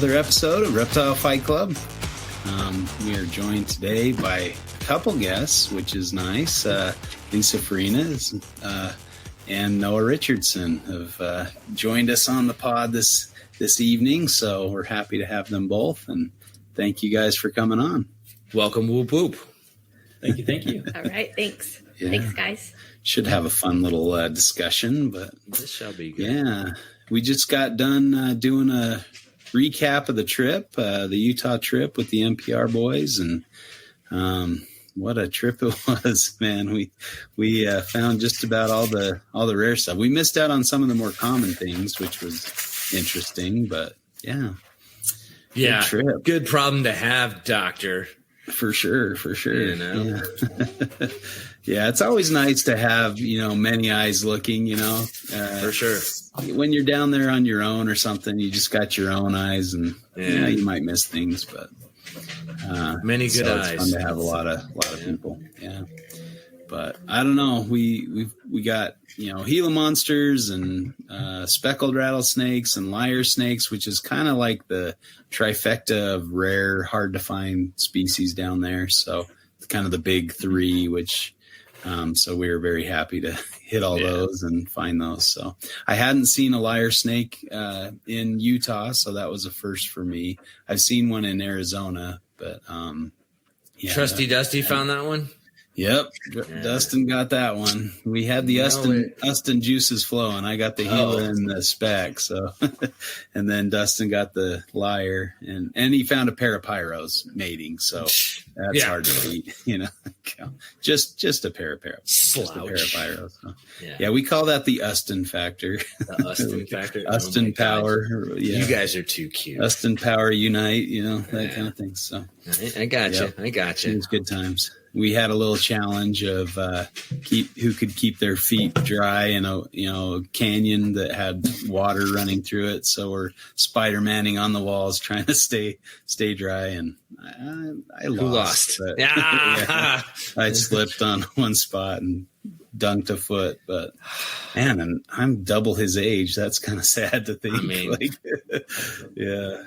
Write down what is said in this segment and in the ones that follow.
another episode of Reptile Fight Club. We are joined today by a couple guests, which is nice. Lisa Farinha and Noah Richardson have joined us on the pod this evening, so we're happy to have them both, and thank you guys for coming on. Welcome, whoop whoop. Thank you. All right, thanks. Yeah. Thanks, guys. Should have a fun little discussion, but This shall be good. yeah, we just got done doing a recap of the trip, the Utah trip with the NPR boys, and what a trip it was, man. We found just about all the rare stuff. We missed out on some of the more common things, which was interesting, but yeah. Yeah, Good trip. good problem to have, Doctor. For sure. You know? Yeah. Yeah, it's always nice to have, many eyes looking, For sure. When you're down there on your own or something, you just got your own eyes, and you might miss things, but Many good eyes. It's fun to have a lot of people. Yeah. But I don't know. We got, Gila monsters and speckled rattlesnakes and lyre snakes, which is kind of like the trifecta of rare, hard to find species down there. So it's kind of the big three, which so we were very happy to hit all those and find those. So I hadn't seen a lyre snake in Utah, so that was a first for me. I've seen one in Arizona, but Trusty Dusty found that one? Yep, Dustin got that one. We had the Ustin juices flowing. I got the Gila and the spec. So, and then Dustin got the lyre, and he found a pair of pyros mating. So that's hard to beat, Just a pair of pyros. Just a pair of pyros. So, yeah, we call that the Ustin factor. The Ustin factor. Ustin power. Yeah. You guys are too cute. Ustin power unite. That kind of thing. So I got you. It was good times. We had a little challenge of who could keep their feet dry in a canyon that had water running through it. So we're Spider-Manning on the walls trying to stay dry, and I lost. Who lost? But, I slipped on one spot and dunked a foot, but man, and I'm double his age. That's kind of sad to think. I mean, yeah.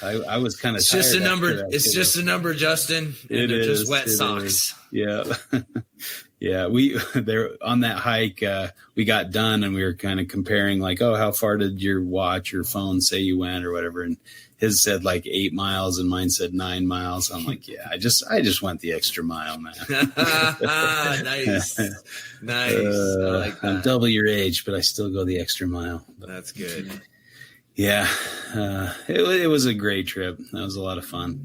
I was kind of. It's just a number. It's just a number, Justin. And they're just wet socks. Is. Yeah, yeah. We there on that hike. We got done and we were kind of comparing, like, oh, how far did your watch or phone say you went or whatever? And his said like 8 miles and mine said 9 miles. I'm like, yeah, I just went the extra mile, man. Nice. I like that. I'm double your age, but I still go the extra mile. That's good. Yeah, it was a great trip. That was a lot of fun.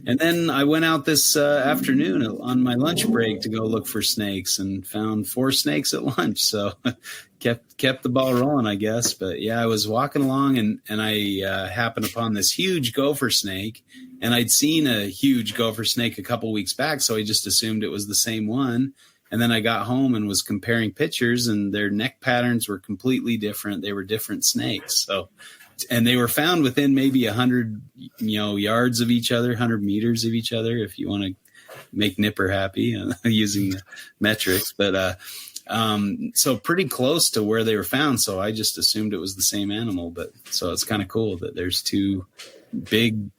And then I went out this afternoon on my lunch break to go look for snakes and found 4 snakes at lunch. So kept the ball rolling, I guess. But yeah, I was walking along and I happened upon this huge gopher snake, and I'd seen a huge gopher snake a couple weeks back, so I just assumed it was the same one. And then I got home and was comparing pictures, and their neck patterns were completely different. They were different snakes. So, and they were found within maybe 100, yards of each other, 100 meters of each other, if you want to make Nipper happy using the metrics. But, so pretty close to where they were found. So I just assumed it was the same animal, but so it's kind of cool that there's 2 big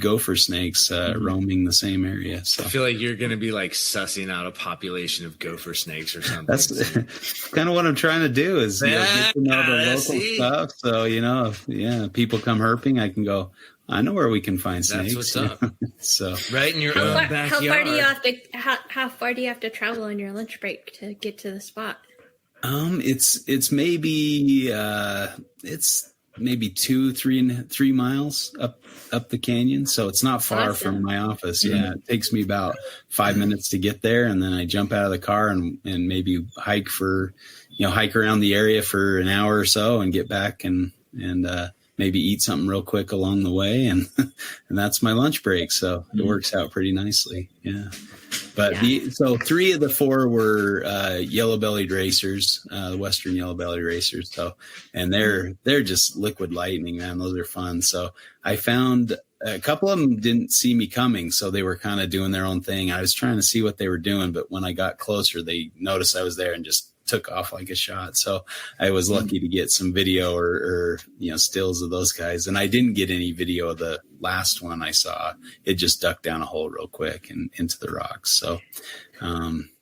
gopher snakes roaming the same area. So I feel like you're going to be like sussing out a population of gopher snakes or something. That's kind of what I'm trying to do is get to know the local stuff. So, if people come herping, I can go, I know where we can find snakes. That's what's up. So right in your own backyard. How far do you have to travel on your lunch break to get to the spot? It's maybe maybe 2-3 miles up the canyon. So it's not far from my office. Mm-hmm. Yeah. It takes me about 5 minutes to get there. And then I jump out of the car and maybe hike around the area for an hour or so and get back and maybe eat something real quick along the way. And that's my lunch break. So it works out pretty nicely. Yeah. But so 3 of the 4 were yellow-bellied racers, the Western yellow-bellied racers. So, and they're just liquid lightning, man. Those are fun. So I found a couple of them didn't see me coming, so they were kind of doing their own thing. I was trying to see what they were doing, but when I got closer, they noticed I was there and just took off like a shot. So I was lucky to get some video or stills of those guys. And I didn't get any video of the last one I saw. It just ducked down a hole real quick and into the rocks. So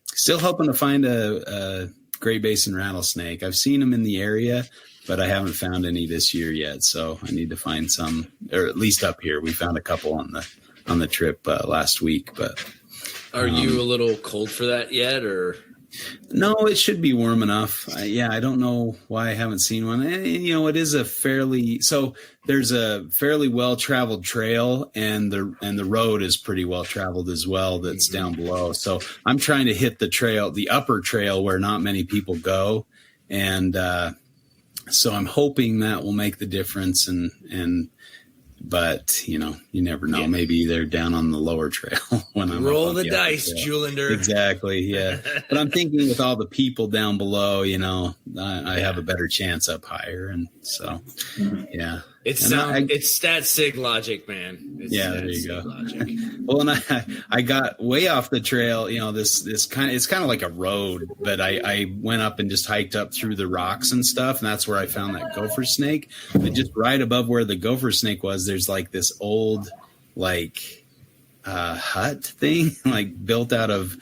still hoping to find a Great Basin rattlesnake. I've seen them in the area, but I haven't found any this year yet. So I need to find some, or at least up here. We found a couple on the trip last week. But are you a little cold for that yet, or? No, it should be warm enough. I don't know why I haven't seen one. And, it is there's a fairly well-traveled trail, and the road is pretty well-traveled as well. That's down below. So I'm trying to hit the upper trail where not many people go. And, so I'm hoping that will make the difference. But you never know. Yeah. Maybe they're down on the lower trail when I'm roll the dice, Julender. Exactly. Yeah. But I'm thinking with all the people down below, I have a better chance up higher. And so, yeah. It's stat sig logic, man. There you go. Logic. Well, and I got way off the trail. It's kind of like a road, but I went up and just hiked up through the rocks and stuff, and that's where I found that gopher snake. But just right above where the gopher snake was, there's like this old hut thing, like built out of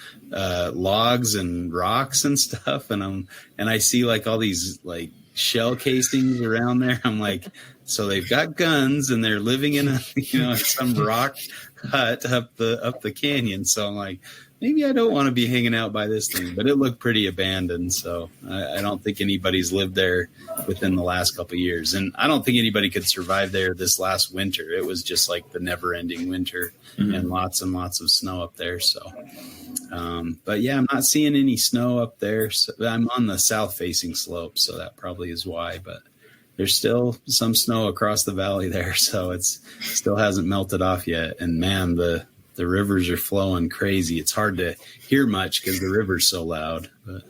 logs and rocks and stuff, and I see like all these like shell casings around there. I'm like, so they've got guns and they're living in some rock hut up the canyon. So I'm like, maybe I don't want to be hanging out by this thing, but it looked pretty abandoned. So I don't think anybody's lived there within the last couple of years. And I don't think anybody could survive there this last winter. It was just like the never ending winter and lots of snow up there. So, but yeah, I'm not seeing any snow up there. So I'm on the south facing slope. So that probably is why, but there's still some snow across the valley there. So it's still hasn't melted off yet. And man, the rivers are flowing crazy. It's hard to hear much because the river's so loud. But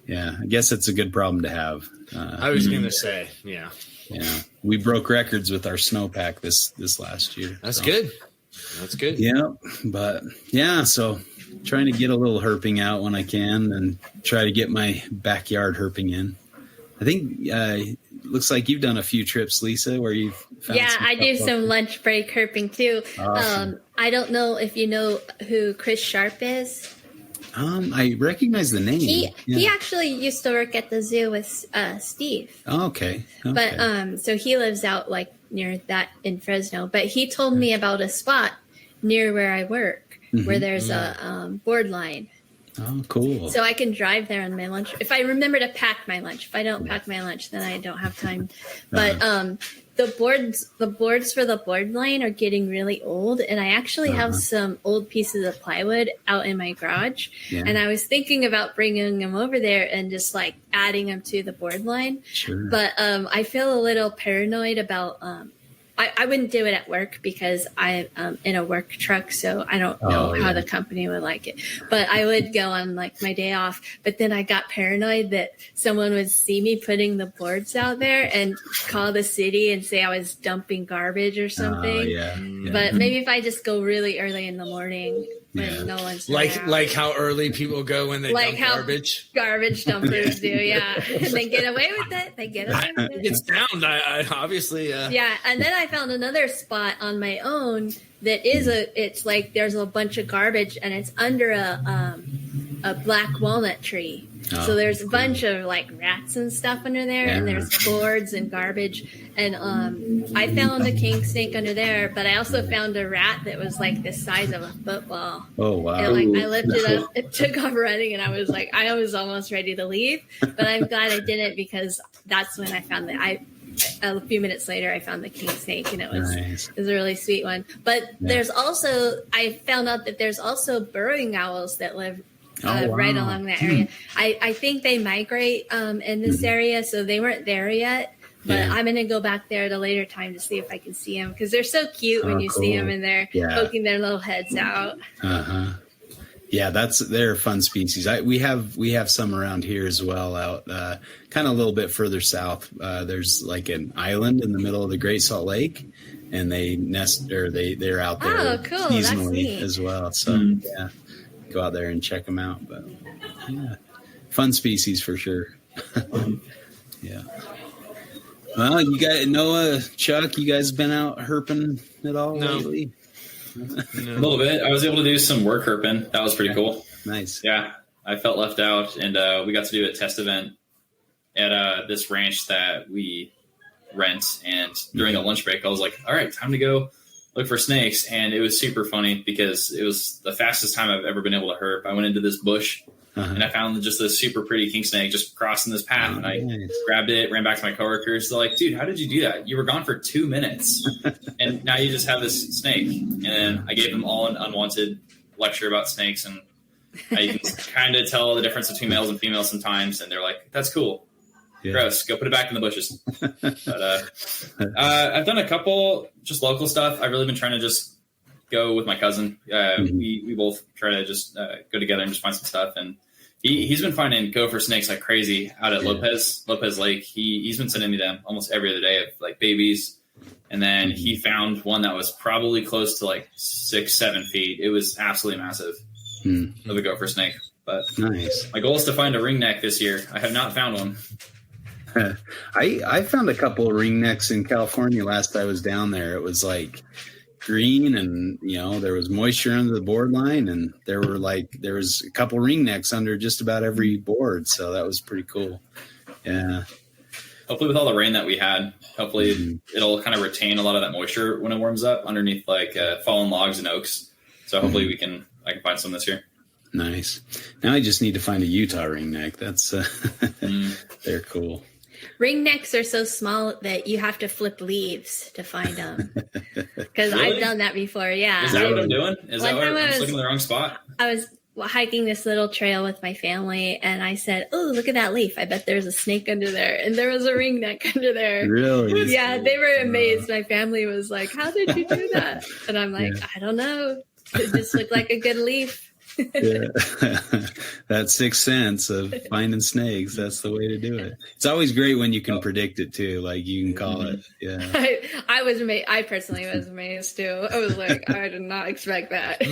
yeah, I guess it's a good problem to have. I was going to say, yeah. Yeah. We broke records with our snowpack this last year. That's good. That's good. Yeah. But yeah, so trying to get a little herping out when I can and try to get my backyard herping in. I think looks like you've done a few trips, Lisa, where you've found I do some lunch break herping too. Awesome. I don't know if you know who Chris Sharp is. I recognize the name. He actually used to work at the zoo with Steve. Oh, okay. But so he lives out like near that in Fresno. But he told me about a spot near where I work where there's a board line. Oh, cool. So I can drive there on my lunch. If I remember to pack my lunch. If I don't pack my lunch, then I don't have time. But the boards for the board line are getting really old. And I actually have some old pieces of plywood out in my garage. Yeah. And I was thinking about bringing them over there and just like adding them to the board line. Sure. But I feel a little paranoid about I wouldn't do it at work because I'm in a work truck, so I don't know how the company would like it. But I would go on like my day off. But then I got paranoid that someone would see me putting the boards out there and call the city and say I was dumping garbage or something. But maybe if I just go really early in the morning when no one's around. Like how early people go when they dump garbage. Garbage dumpers do, yeah. And they get away with it. It's down. I obviously. Yeah, and then I found another spot on my own that is it's like there's a bunch of garbage and it's under a black walnut tree. So there's a bunch of like rats and stuff under there, and there's boards and garbage. And I found a king snake under there, but I also found a rat that was like the size of a football. Oh wow! And I lifted up, it took off running, and I was almost ready to leave, but I'm glad I didn't because that's when I found a few minutes later, I found the king snake, and it was a really sweet one. But I found out that there's also burrowing owls that live right along that area. I think they migrate in this area, so they weren't there yet. But I'm going to go back there at a later time to see if I can see them because they're so cute when you see them and they're poking their little heads out. Yeah, they're a fun species. We have some around here as well, out kind of a little bit further south. There's like an island in the middle of the Great Salt Lake, and they nest or they're out there seasonally as well. So go out there and check them out. But fun species for sure. Yeah. Well, you guys, Noah, Chuck, you guys been out herping at all lately? A little bit. I was able to do some work herping. That was pretty cool. Nice. Yeah, I felt left out, and we got to do a test event at this ranch that we rent. And during a lunch break, I was like, all right, time to go look for snakes. And it was super funny because it was the fastest time I've ever been able to herp. I went into this bush and I found just this super pretty king snake just crossing this path. And I grabbed it, ran back to my coworkers. They're like, dude, how did you do that? You were gone for 2 minutes and now you just have this snake. And then I gave them all an unwanted lecture about snakes. And I can kind of tell the difference between males and females sometimes. And they're like, that's cool. Yeah. Gross. Go put it back in the bushes. But I've done a couple just local stuff. I've really been trying to just go with my cousin. We both try to just go together and just find some stuff. And he's been finding gopher snakes like crazy out at Lopez Lake. He's been sending me them almost every other day of like babies. And then he found one that was probably close to like 6-7 feet. It was absolutely massive of a gopher snake. But nice. My goal is to find a ringneck this year. I have not found one. I found a couple of ringnecks in California last I was down there. It was like green and, there was moisture under the board line and there was a couple ringnecks under just about every board. So that was pretty cool. Yeah. Hopefully with all the rain that we had, it'll kind of retain a lot of that moisture when it warms up underneath like fallen logs and oaks. So hopefully I can find some this year. Nice. Now I just need to find a Utah ringneck. That's they're cool. Ringnecks are so small that you have to flip leaves to find them. Because Really? I've done that before. Yeah. Is that what I'm doing? Is that what I'm looking in the wrong spot? I was hiking this little trail with my family, and I said, "Oh, look at that leaf! I bet there's a snake under there." And there was a ringneck under there. Really? Yeah, they were amazed. My family was like, "How did you do that?" And I'm like, "I don't know. It just looked like a good leaf." Yeah. That sixth sense of finding snakes, that's the way to do it. It's always great when you can predict it too, like you can call it. Yeah. I was amazed. I personally was amazed too. I was like, I did not expect that.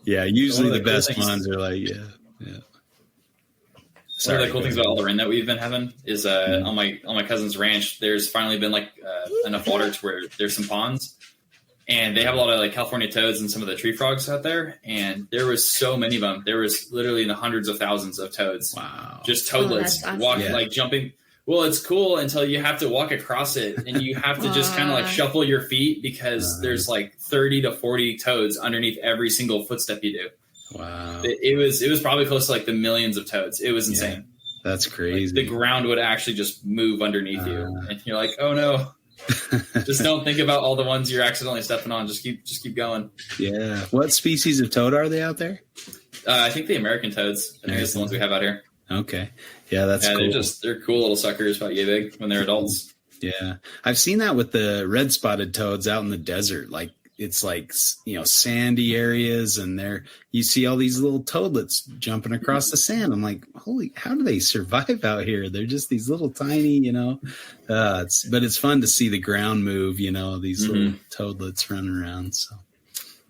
Yeah, usually the best ones are like, yeah. One of the cool things about all the rain that we've been having is on my cousin's ranch, there's finally been like enough water to where there's some ponds. And they have a lot of like California toads and some of the tree frogs out there. And there was so many of them. There was literally in the hundreds of thousands of toads. Wow. Just toadlets awesome. like jumping. Well, it's cool until you have to walk across it and you have to just kind of like shuffle your feet because there's like 30 to 40 toads underneath every single footstep you do. Wow. It was probably close to like the millions of toads. It was insane. Yeah, that's crazy. Like, the ground would actually just move underneath you. And you're like, oh no. Just don't think about all the ones you're accidentally stepping on. Just keep going. Yeah. What species of toad are they out there? I think the American toads. I think that's the ones we have out here. Okay. Yeah, that's cool. They're cool little suckers, about yay big when they're adults. Yeah. I've seen that with the red spotted toads out in the desert. Like it's like, sandy areas and you see all these little toadlets jumping across the sand. I'm like, how do they survive out here? They're just these little tiny, but it's fun to see the ground move, these little toadlets running around. So,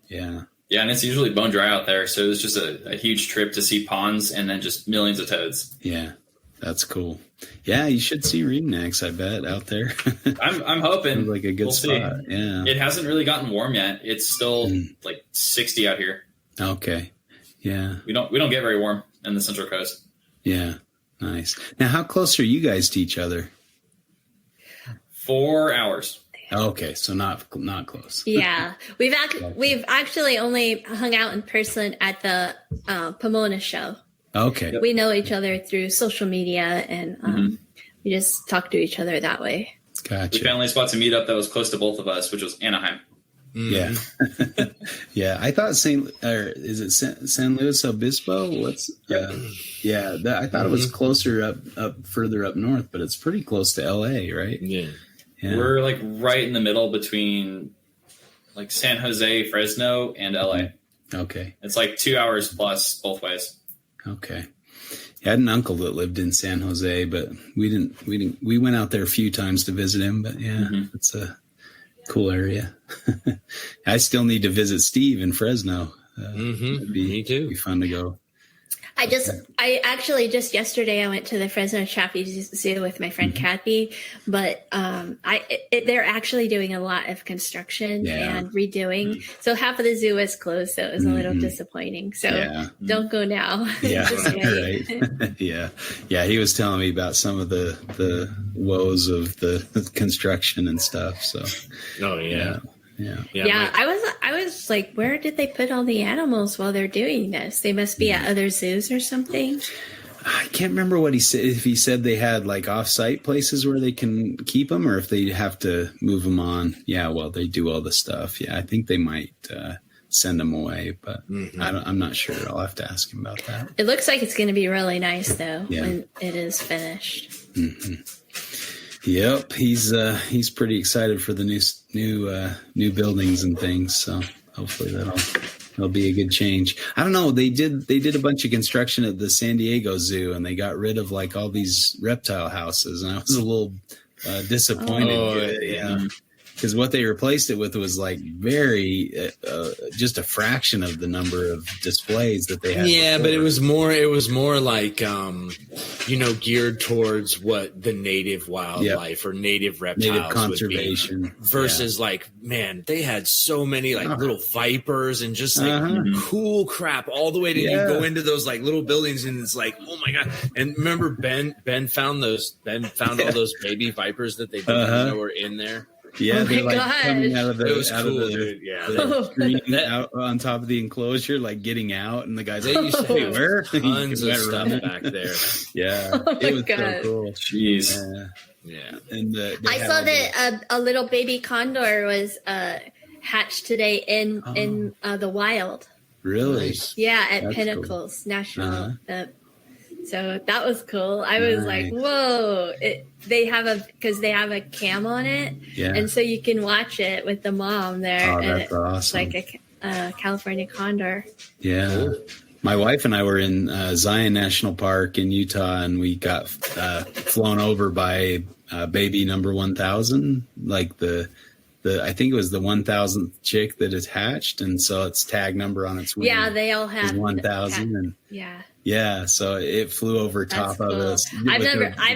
yeah. Yeah. And it's usually bone dry out there. So it was just a huge trip to see ponds and then just millions of toads. Yeah. That's cool. Yeah, you should see ringnecks, I bet, out there. I'm hoping. Sounds like a good spot. See. Yeah. It hasn't really gotten warm yet. It's still like 60 out here. Okay. Yeah. We don't get very warm in the Central Coast. Yeah. Nice. Now, how close are you guys to each other? 4 hours. Okay, so not close. Yeah, we've actually only hung out in person at the Pomona show. Okay. We know each other through social media, and we just talk to each other that way. Gotcha. We found a spot to meet up that was close to both of us, which was Anaheim. Yeah. Yeah. I thought San Luis Obispo? I thought it was closer up further up north, but it's pretty close to LA, right? Yeah. We're like right in the middle between like San Jose, Fresno, and LA. Okay. It's like 2 hours plus both ways. Okay. I had an uncle that lived in San Jose, but we went out there a few times to visit him, but it's a cool area. I still need to visit Steve in Fresno. Me too. It'd be fun to go. I actually just yesterday I went to the Fresno Chaffee Zoo with my friend Kathy, but they're actually doing a lot of construction and redoing. So half of the zoo is closed, so it was a little disappointing. So don't go now. Yeah, right. Yeah. He was telling me about some of the woes of the construction and stuff. So, yeah. I was like, where did they put all the animals while they're doing this? They must be at other zoos or something. I can't remember what he said. If he said they had like off-site places where they can keep them, or if they have to move them on. Yeah, well, they do all the stuff. Yeah, I think they might send them away, but I'm not sure. I'll have to ask him about that. It looks like it's going to be really nice though when it is finished. Yep, he's pretty excited for the new buildings and things. So hopefully that'll be a good change. I don't know. They did a bunch of construction at the San Diego Zoo, and they got rid of like all these reptile houses, and I was a little disappointed. Because what they replaced it with was like very just a fraction of the number of displays that they had. Yeah, before. but it was more like geared towards what the native wildlife or native reptiles, native conservation would be, versus like, man, they had so many like little vipers and just like cool crap all the way to you go into those like little buildings, and it's like, oh my god! And remember Ben found all those baby vipers that they didn't know were in there. Yeah, they're like gosh. coming out of the, it was cool, dude. Yeah, the screen out on top of the enclosure, like getting out, and the guys like, used to "Hey, where?" Tons of stuff back there. Yeah, it was so cool. Jeez. Yeah. And I saw that a little baby condor was hatched today in the wild. Really? Yeah, at That's Pinnacles cool. National. So that was cool. I was like, whoa. They have a cam on it. Yeah. And so you can watch it with the mom there. Oh, that's awesome. It's like a California condor. Yeah. My wife and I were in Zion National Park in Utah, and we got flown over by baby number 1,000, like the I think it was the 1,000th chick that is hatched, and so its tag number on its wing. Yeah, they all have 1,000, and yeah, so it flew over top of us. I've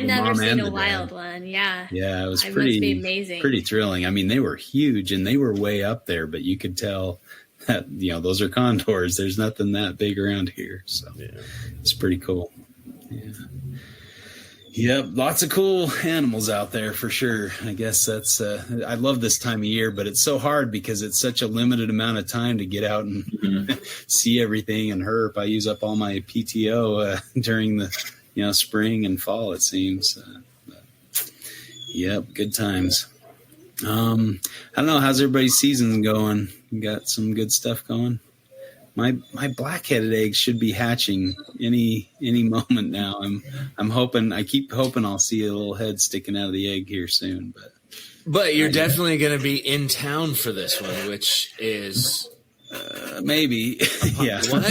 never seen a wild one. Yeah, it was must pretty be amazing, pretty thrilling. I mean, they were huge and they were way up there, but you could tell that those are condors. There's nothing that big around here, so it's pretty cool. Yeah. Yep, lots of cool animals out there for sure. I guess that's I love this time of year, but it's so hard because it's such a limited amount of time to get out and see everything and herp. I use up all my PTO during the spring and fall, it seems. Yep, good times. I don't know, how's everybody's season going? You got some good stuff going? My black-headed eggs should be hatching any moment now. I'm hoping. I keep hoping I'll see a little head sticking out of the egg here soon. But you're definitely going to be in town for this one, which is maybe. Yeah. What?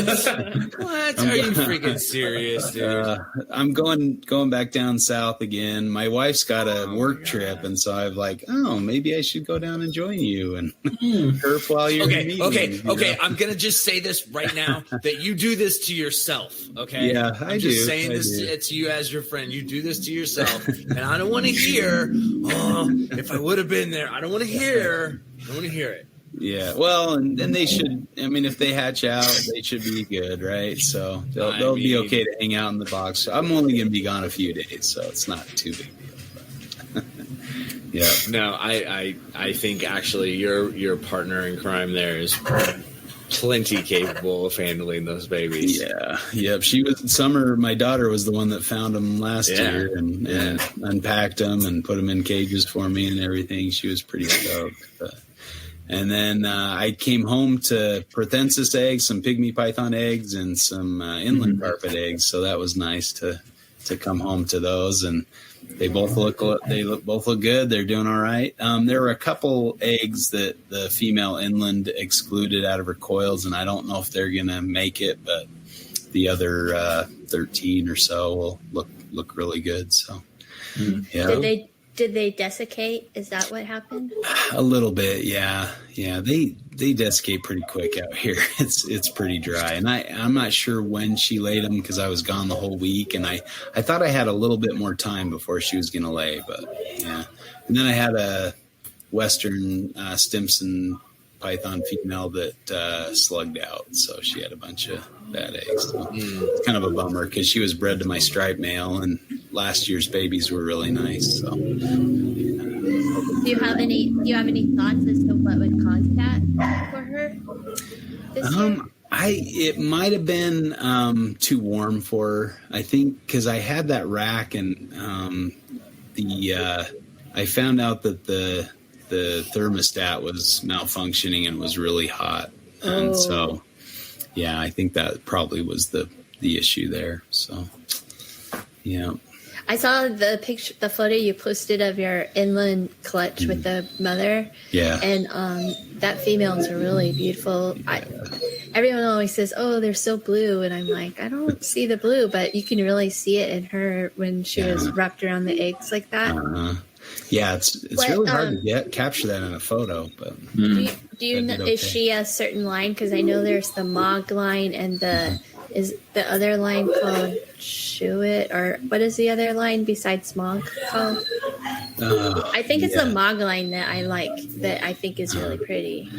Are you freaking serious, dude? I'm going back down south again. My wife's got a work trip, and so I'm like, maybe I should go down and join you and herp while you're meeting. Okay. I'm gonna just say this right now that you do this to yourself. Okay. Yeah, I'm just saying this to you as your friend. You do this to yourself, and I don't want to hear. If I would have been there, I don't want to hear. I don't want to hear it. Yeah, well, and they should. I mean, if they hatch out, they should be good, right? So they'll be okay to hang out in the box. I'm only going to be gone a few days, so it's not too big deal. Yeah. No, I think actually your partner in crime there is plenty capable of handling those babies. Yeah. Yep. She was Summer. My daughter was the one that found them last year and unpacked them and put them in cages for me and everything. She was pretty stoked. And then I came home to Prothensis eggs, some pygmy python eggs, and some inland carpet eggs. So that was nice to come home to those. And they both look good. They're doing all right. There were a couple eggs that the female inland excluded out of her coils, and I don't know if they're gonna make it, but the other 13 or so will look really good. So Did Did they desiccate? Is that what happened? A little bit, yeah. They desiccate pretty quick out here. It's pretty dry, and I'm not sure when she laid them because I was gone the whole week, and I thought I had a little bit more time before she was going to lay, but yeah. And then I had a Western Stimson python female that slugged out, so she had a bunch of bad eggs. So it's kind of a bummer because she was bred to my striped male, and last year's babies were really nice. So, do you have any thoughts as to what would cause that for her this year? It might have been too warm for her. I think because I had that rack, and I found out that the thermostat was malfunctioning and was really hot. And so, yeah, I think that probably was the issue there. So, yeah. I saw the photo you posted of your inland clutch with the mother. Yeah. And that females are really beautiful. Everyone always says, "Oh, they're so blue," and I'm like, I don't see the blue, but you can really see it in her when she was wrapped around the eggs like that. Yeah, it's really hard to capture that in a photo. But do you know, is she a certain line? Because I know there's the Mog line and is the other line called Shuit, or what is the other line besides Mog called? I think it's the Mog line that I like, that I think is really pretty.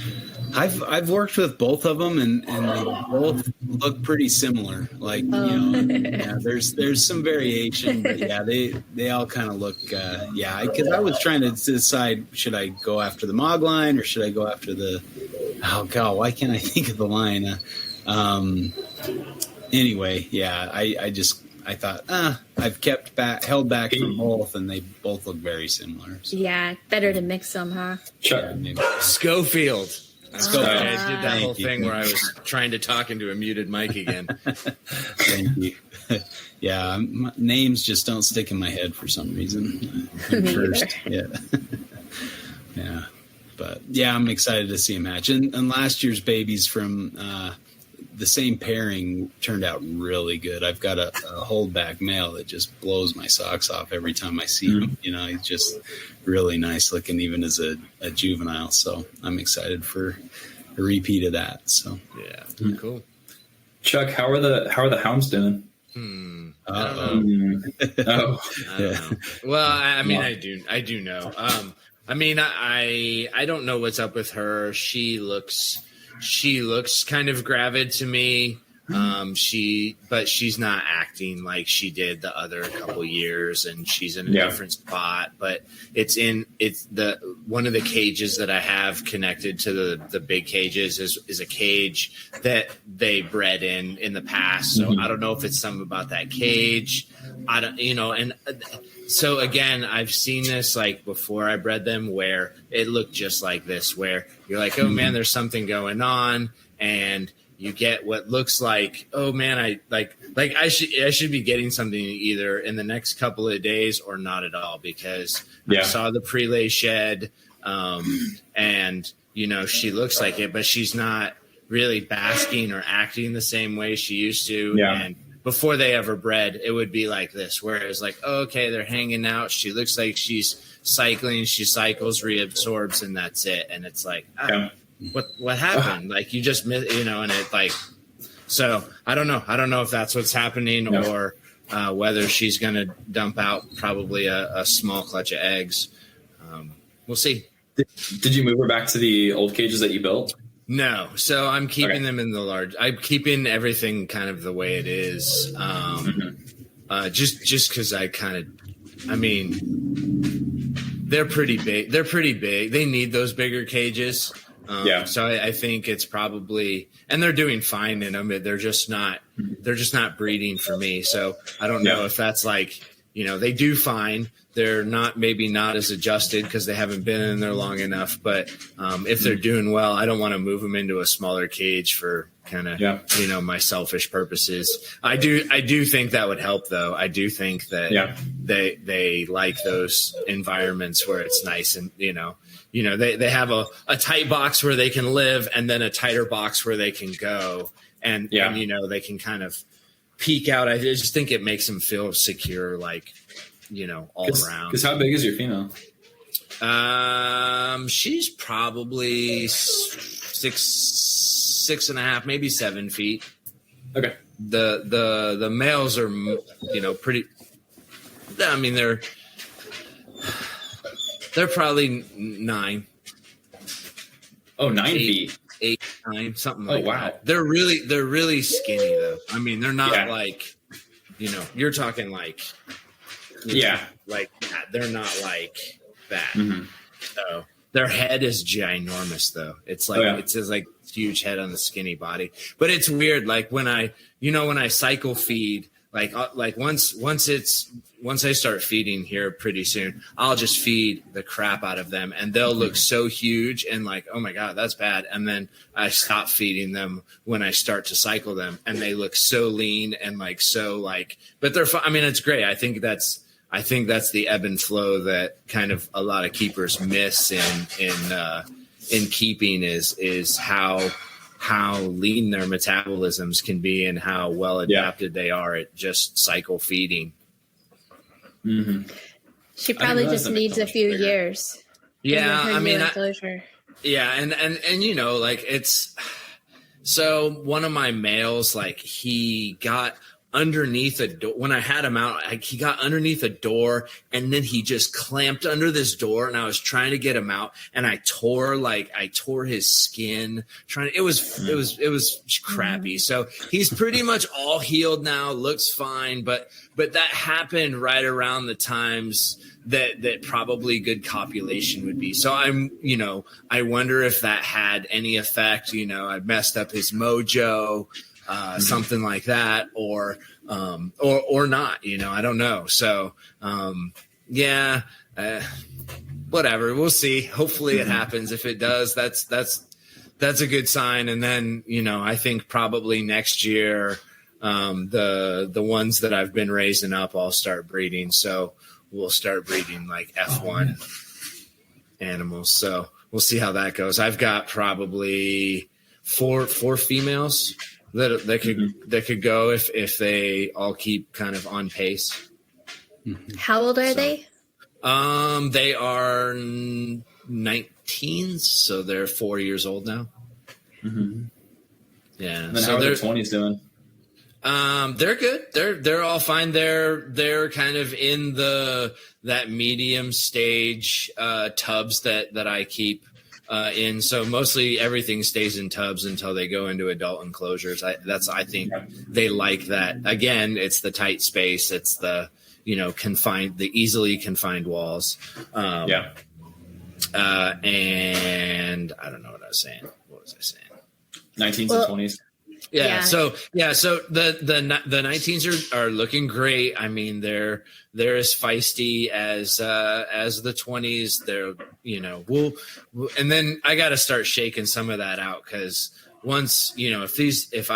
I've worked with both of them, and they both look pretty similar. Like, there's some variation, but yeah, they all kind of look, because I was trying to decide, should I go after the Mog line or should I go after why can't I think of the line? Anyway, yeah, I thought, I've held back from both, and they both look very similar. So. Yeah, better to mix them, huh? Sure. Yeah, Schofield. I did that whole thing you. where I was trying to talk into a muted mic again. Thank you. Yeah, names just don't stick in my head for some reason. First, yeah. Yeah. But yeah, I'm excited to see a match. And last year's babies from the same pairing turned out really good. I've got a holdback male that just blows my socks off every time I see him. He's just really nice looking, even as a juvenile. So I'm excited for a repeat of that. So yeah, cool. Chuck, how are the hounds doing? I don't know. Well, I mean, I do know. I don't know what's up with her. She looks kind of gravid to me. But she's not acting like she did the other couple years, and she's in a different spot. But it's one of the cages that I have connected to the big cages is a cage that they bred in the past. So I don't know if it's something about that cage. I don't, and so again, I've seen this like before I bred them where it looked just like this, where you're like, oh man, there's something going on, and you get what looks like, oh man, I should be getting something either in the next couple of days or not at all, because I saw the prelay shed, and she looks like it, but she's not really basking or acting the same way she used to. And before they ever bred, it would be like this, where it was like, oh, okay, they're hanging out. She looks like she's cycling. She cycles, reabsorbs, and that's it. And it's like, what happened? Like you just missed, and it like, so I don't know. I don't know if that's what's happening or whether she's going to dump out probably a small clutch of eggs. We'll see. Did you move her back to the old cages that you built? No, so I'm keeping them in the large. I'm keeping everything kind of the way it is, just because they're pretty big. They're pretty big. They need those bigger cages. So I think it's probably, and they're doing fine in them. They're just not breeding for me. So I don't know if that's like, they do fine. They're maybe not as adjusted because they haven't been in there long enough. But if they're doing well, I don't want to move them into a smaller cage for kind of, my selfish purposes. I do think that would help, though. I do think that they like those environments where it's nice and, they have a tight box where they can live and then a tighter box where they can go. And they can kind of peek out. I just think it makes them feel secure, like, all around. Because how big is your female? She's probably 6.5, maybe 7 feet. Okay. The males are, pretty. I mean, they're probably 9. Oh, 9 feet. 8, 9, something like wow. that. They're really skinny though. I mean, they're not like, you're talking like, like that. They're not like that. Mm-hmm. So their head is ginormous though. It's like, it's just like huge head on the skinny body, but it's weird. Like when I cycle feed, like once I start feeding here pretty soon, I'll just feed the crap out of them and they'll look so huge and like, oh my God, that's bad. And then I stop feeding them when I start to cycle them and they look so lean and like, so like, but they're fun. I mean, it's great. I think that's the ebb and flow that kind of a lot of keepers miss in keeping is how lean their metabolisms can be and how well adapted they are at just cycle feeding. Mm-hmm. She probably just needs a few years. Yeah, I mean, and like it's so one of my males, like he got underneath a door when I had him out. He got underneath a door and then he just clamped under this door and I was trying to get him out and I tore his skin it was crappy. So he's pretty much all healed now, looks fine, but that happened right around the times that probably good copulation would be. So I wonder if that had any effect. I messed up his mojo, something like that, or not, I don't know. So, whatever, we'll see. Hopefully it happens. If it does, that's a good sign. And then, I think probably next year, the ones that I've been raising up, I'll start breeding. So we'll start breeding like F1 animals. So we'll see how that goes. I've got probably four females that could go if they all keep kind of on pace. How old are they? They are 19, so they're 4 years old now. Mm-hmm. Yeah. And then how are their 20s doing? They're good. They're all fine. They're kind of in that medium stage tubs that I keep in. So mostly everything stays in tubs until they go into adult enclosures. I think they like that. Again, it's the tight space. It's the the easily confined walls. And I don't know what I was saying. What was I saying? 19s and 20s. Yeah. So the 19s are looking great. I mean, they're as feisty as the 20s. They're, and then I got to start shaking some of that out. Cause once, if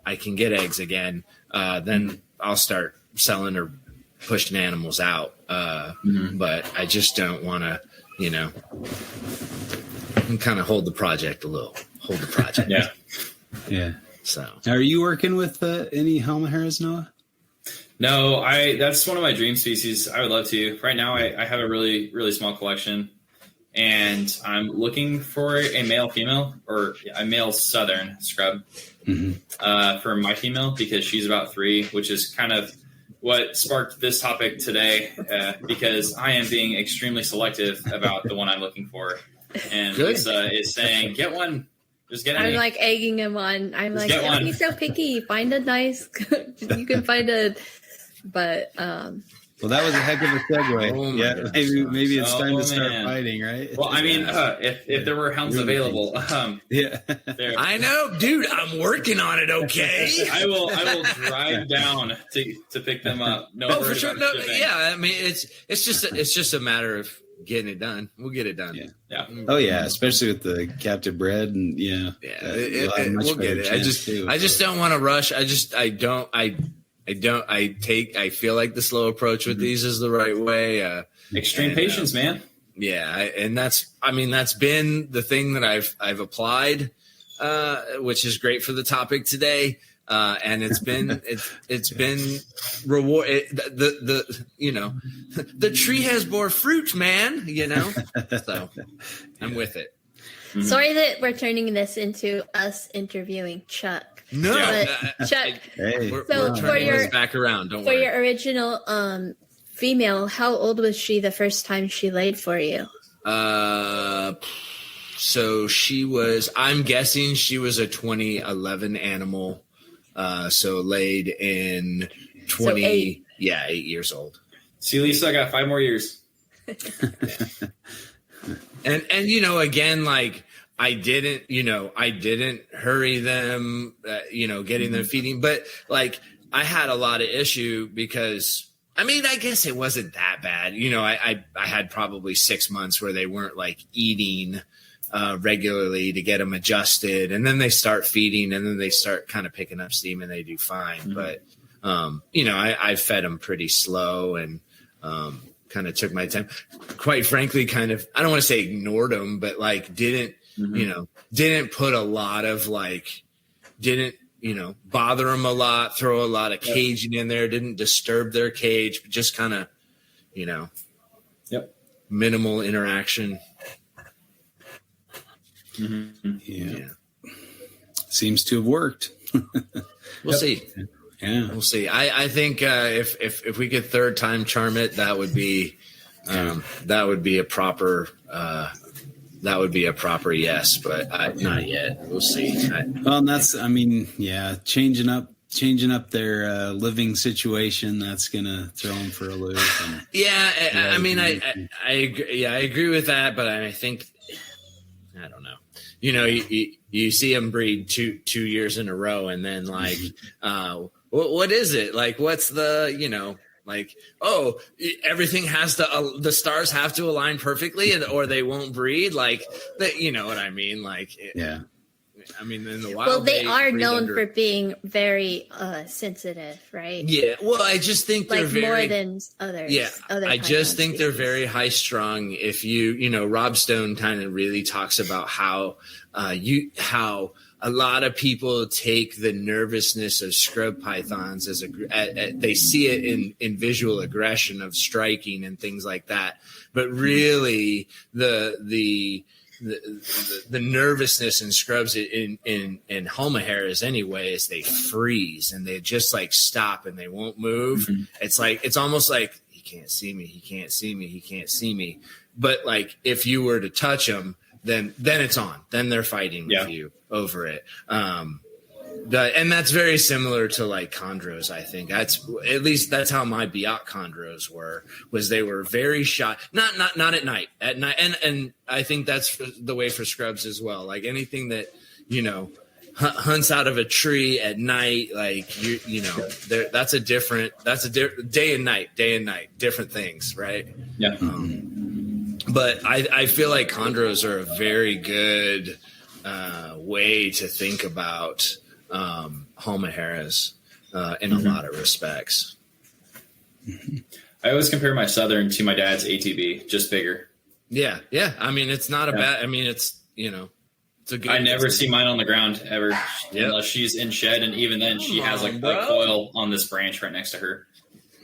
I can get eggs again, then I'll start selling or pushing animals out. But I just don't want to, kind of hold the project a little, Yeah. So, are you working with any Halmaheras, Noah? No, that's one of my dream species. I would love to. Right now, I have a really, really small collection, and I'm looking for a male female or a male southern scrub for my female because she's about 3, which is kind of what sparked this topic today because I am being extremely selective about the one I'm looking for. And Lisa is saying, get one. Just get I'm like egging him on. I'm like, don't be so picky. Find a nice, you can find but, well, that was a heck of a segue. Maybe it's time to start fighting, right? Well, I mean, if there were hounds available, I know, dude. I'm working on it. Okay, I will drive down to pick them up. No, for sure. No, yeah, I mean, it's just a matter of getting it done. We'll get it done. Yeah. Oh yeah, especially with the captive bred and we'll get it. I just don't want to rush. I feel like the slow approach with these is the right way. Extreme patience, man. Yeah. And that's been the thing that I've applied, which is great for the topic today. And it's been reward. The tree has bore fruit, man. So I'm with it. Mm-hmm. Sorry that we're turning this into us interviewing Chuck. No, but Chuck. We're turning this back around. Don't worry. For your original female, how old was she the first time she laid for you? So she was. I'm guessing she was a 2011 animal. So laid in 20. So 8 years old. See, Lisa, I got 5 more years. And again, like I didn't hurry them, getting them feeding, but like I had a lot of issue because I guess it wasn't that bad. I had probably 6 months where they weren't like eating regularly to get them adjusted, and then they start feeding, and then they start kind of picking up steam, and they do fine. Mm-hmm. But I fed them pretty slow and kind of took my time. Quite frankly, kind of, I don't want to say ignored them, but like didn't put a lot of didn't bother them a lot, throw a lot of caging in there, didn't disturb their cage, but just kind of minimal interaction. Mm-hmm. Yeah. Seems to have worked. We'll see. Yeah, we'll see. I think if we could third time charm it, that would be a proper yes, but not yet. We'll see. Well, and that's changing up their living situation. That's gonna throw them for a loop. And, I agree. Yeah, I agree with that, but I think I don't know. You see them breed two years in a row, and then like, what is it? Like, what's the, everything has to, the stars have to align perfectly or they won't breed. Like that, you know what I mean? Like, yeah. In the wild. Well, they are known for being very sensitive, right? Yeah. Well, I just think they're more than others. Yeah. I just think they're very high strung. If Rob Stone kind of really talks about how a lot of people take the nervousness of scrub pythons as they see it in visual aggression of striking and things like that, but really the nervousness in scrubs in Homoharas anyway is they freeze and they just like stop and they won't move. Mm-hmm. It's almost like he can't see me. But like if you were to touch them, then it's on. Then they're fighting with you over it. And that's very similar to like chondros. I think that's how my Biak chondros was they were very shy. Not at night. At night, and I think that's the way for scrubs as well. Like anything that hunts out of a tree at night, like that's a day and night, different things, right? Yeah. But I feel like chondros are a very good way to think about Homoharas in a lot of respects. I always compare my Southern to my dad's ATB, just bigger. Yeah. It's not a bad. It's it's a good. I never see mine on the ground ever, unless she's in shed, and even then she has like a coil on this branch right next to her.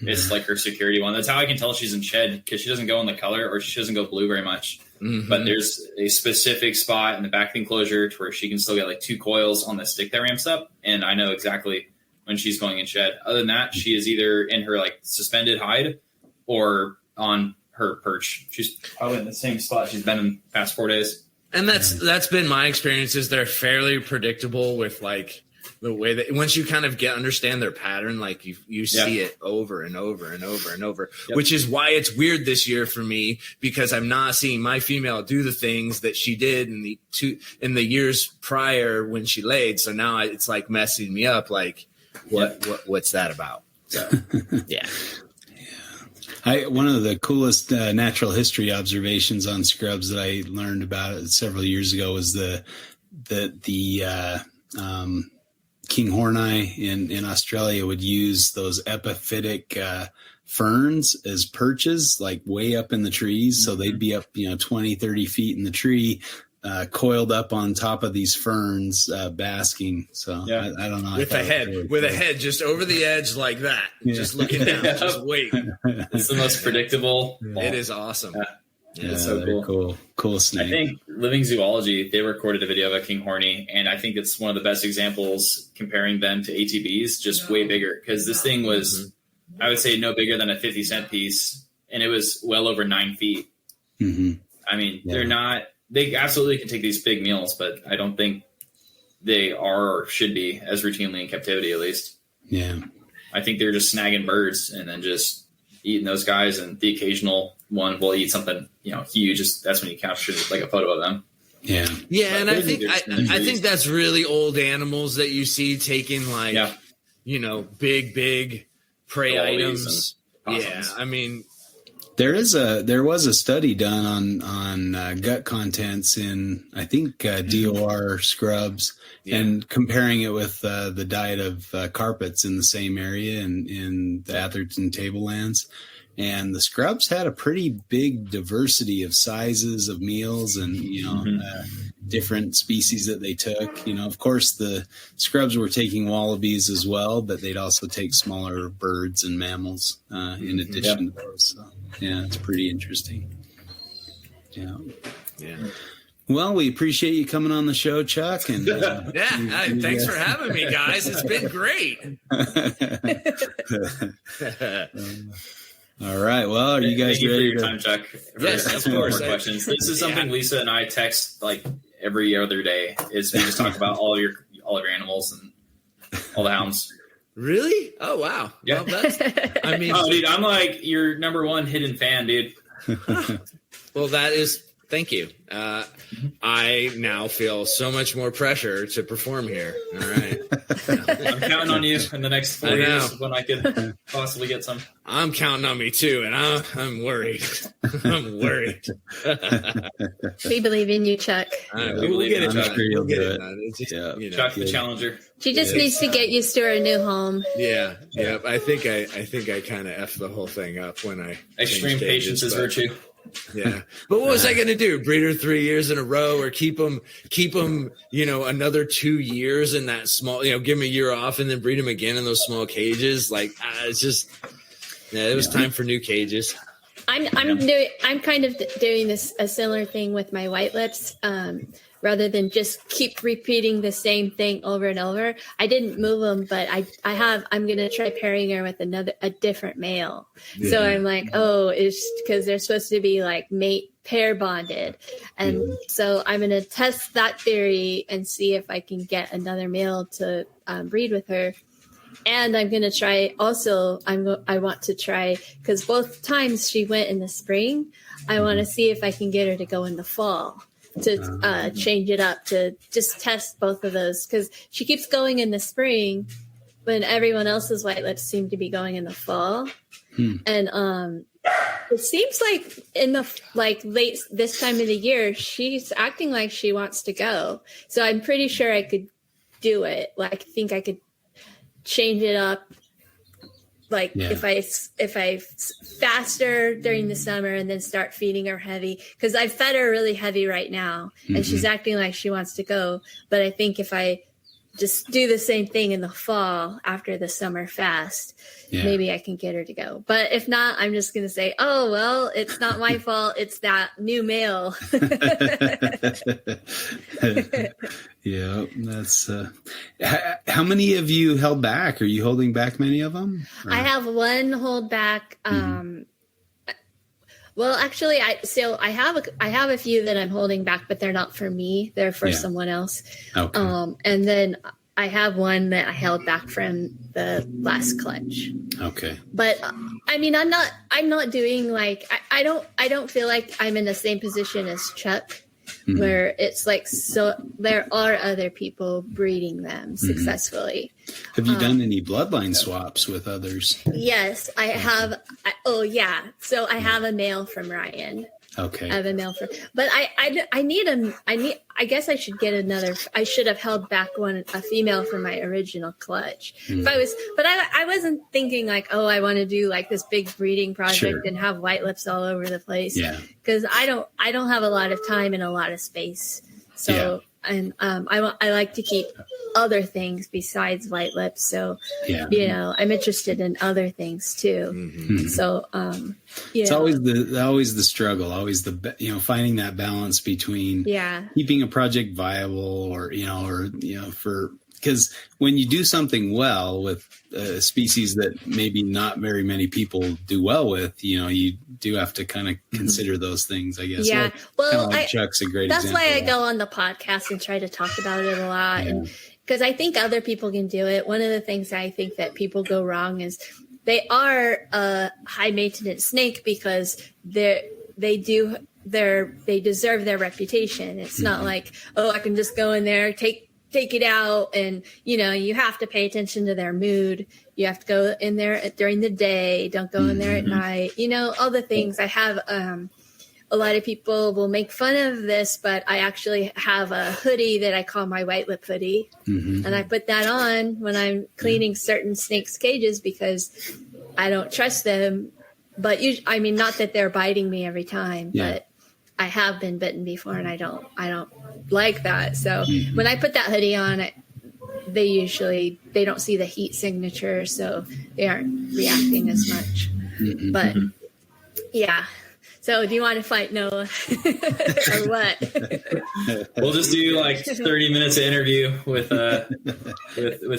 It's like her security one. That's how I can tell she's in shed, because she doesn't go in the color, or she doesn't go blue very much. Mm-hmm. But there's a specific spot in the back of the enclosure to where she can still get like 2 coils on the stick that ramps up. And I know exactly when she's going in shed. Other than that, she is either in her like suspended hide or on her perch. She's probably in the same spot she's been in the past 4 days. And that's been my experience, is they're fairly predictable with like the way that once you kind of understand their pattern, like you see it over and over and over and over, which is why it's weird this year for me, because I'm not seeing my female do the things that she did in the years prior when she laid. So now it's like messing me up. Like what's that about? So, yeah. One of the coolest natural history observations on scrubs that I learned about several years ago was the King Horneye in Australia would use those epiphytic ferns as perches, like way up in the trees. So they'd be up, 20, 30 feet in the tree. coiled up on top of these ferns, basking. So I don't know. With a head just over the edge like that, just looking down, just waiting. It's the most predictable. It is awesome. Yeah, it's so cool. Cool snake. I think Living Zoology, they recorded a video of a king horny, and I think it's one of the best examples comparing them to ATBs, just way bigger. Because this thing was, I would say, no bigger than a 50-cent piece, and it was well over 9 feet. Mm-hmm. I mean, they absolutely can take these big meals, but I don't think they are or should be as routinely in captivity, at least. Yeah. I think they're just snagging birds and then just eating those guys, and the occasional one will eat something, huge. That's when you capture like a photo of them. Yeah. Yeah. And I think that's really old animals that you see taking big prey items. Yeah. I mean, there was a study done on gut contents in, I think, DOR scrubs, and comparing it with the diet of carpets in the same area in the Atherton tablelands. And the scrubs had a pretty big diversity of sizes of meals and, different species that they took. Of course, the scrubs were taking wallabies as well, but they'd also take smaller birds and mammals in addition to those. So, it's pretty interesting. Yeah. Yeah. Well, we appreciate you coming on the show, Chuck. And thanks for having me, guys. It's been great. All right. Well, are you guys Thank you ready for your time, Chuck? Yes, of course. More questions. This is something Lisa and I text like every other day. Is we just talk about all of your animals and all the hounds. Really? Oh wow. Yeah. Well, dude, I'm like your number one hidden fan, dude. Well, thank you. I now feel so much more pressure to perform here. All right. I'm counting on you in the next 4 years when I could possibly get some. I'm counting on me too, and I'm worried. I'm worried. We believe in you, Chuck. We'll get it, Chuck. We'll get it. Chuck the Challenger. She just needs to get used to her new home. Yeah. I think I kind of effed the whole thing up when I extreme patience is virtue. Yeah, but what was I going to do? Breed her 3 years in a row, or keep them, another 2 years in that small, give them a year off and then breed them again in those small cages? Like, it's just, it was time for new cages. I'm kind of doing a similar thing with my white lips. Rather than just keep repeating the same thing over and over. I didn't move them, but I'm going to try pairing her with a different male. Yeah. So I'm like, it's because they're supposed to be like mate pair bonded. And so I'm going to test that theory and see if I can get another male to breed with her. And I'm going to try also, I want to try, because both times she went in the spring, I want to see if I can get her to go in the fall. To change it up, to just test both of those, because she keeps going in the spring when everyone else's white lips seem to be going in the fall. And it seems like in the late this time of the year, she's acting like she wants to go. So I'm pretty sure I could do it. I think I could change it up. If I faster during the summer and then start feeding her heavy, because I fed her really heavy right now and she's acting like she wants to go. But I think if I just do the same thing in the fall after the summer fast, maybe I can get her to go. But if not, I'm just going to say, oh, well, it's not my fault. It's that new male. Yeah, that's how many have you held back? Are you holding back many of them? Or? I have one hold back. Well, actually, I have a few that I'm holding back, but they're not for me. They're for someone else. Okay. And then I have one that I held back from the last clutch. Okay. But I mean, I'm not doing I don't feel like I'm in the same position as Chuck, where it's like, so there are other people breeding them successfully. Have you done any bloodline swaps with others? Yes, I have. So I have a male from Ryan. Okay. I have a male from, but I guess I should get another. I should have held back a female from my original clutch. But I wasn't thinking I want to do this big breeding project and have white lips all over the place. Yeah. Because I don't have a lot of time and a lot of space So, and I like to keep other things besides white lips. So, you know, I'm interested in other things too. Mm-hmm. So, it's always the struggle, always finding that balance between keeping a project viable or because when you do something well with a species that maybe not very many people do well with, you do have to kind of consider those things, I guess. Yeah. Well, Chuck's a great that's example. why I go on the podcast and try to talk about it a lot. And because I think other people can do it. One of the things I think that people go wrong is they are a high maintenance snake because they deserve their reputation. It's not like, oh, I can just go in there, take it out, and you have to pay attention to their mood. You have to go in there during the day. Don't go in there at night. All the things. I have a lot of people will make fun of this, but I actually have a hoodie that I call my white lip hoodie, and I put that on when I'm cleaning certain snakes' cages because I don't trust them. But not that they're biting me every time, but I have been bitten before, and I don't like that. So when I put that hoodie on, they don't see the heat signature, so they aren't reacting as much. But so do you want to fight Noah or what? We'll just do like 30 minutes of interview with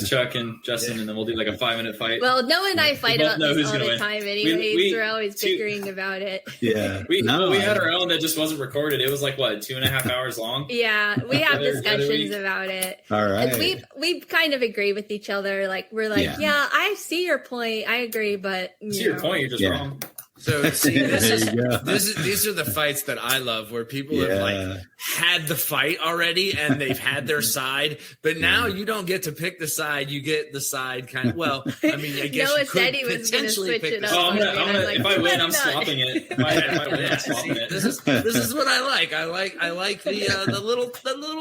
Chuck and Justin, and then we'll do like a 5-minute fight. Well, Noah and I fight about this all the time anyways. We're always bickering about it. Yeah. We had our own that just wasn't recorded. It was like, 2.5 hours long? Yeah, we have discussions about it. All right. And we kind of agree with each other. Like, we're like, I see your point. I agree, but I see your point. You're just wrong. So see, these are the fights that I love, where people have had the fight already and they've had their side, but now you don't get to pick the side. You get the side kind of. Well, I mean, I guess Noah said he was going to switch it up. If I win, I'm swapping it. If I win, I'm swapping it. This is what I like. I like the little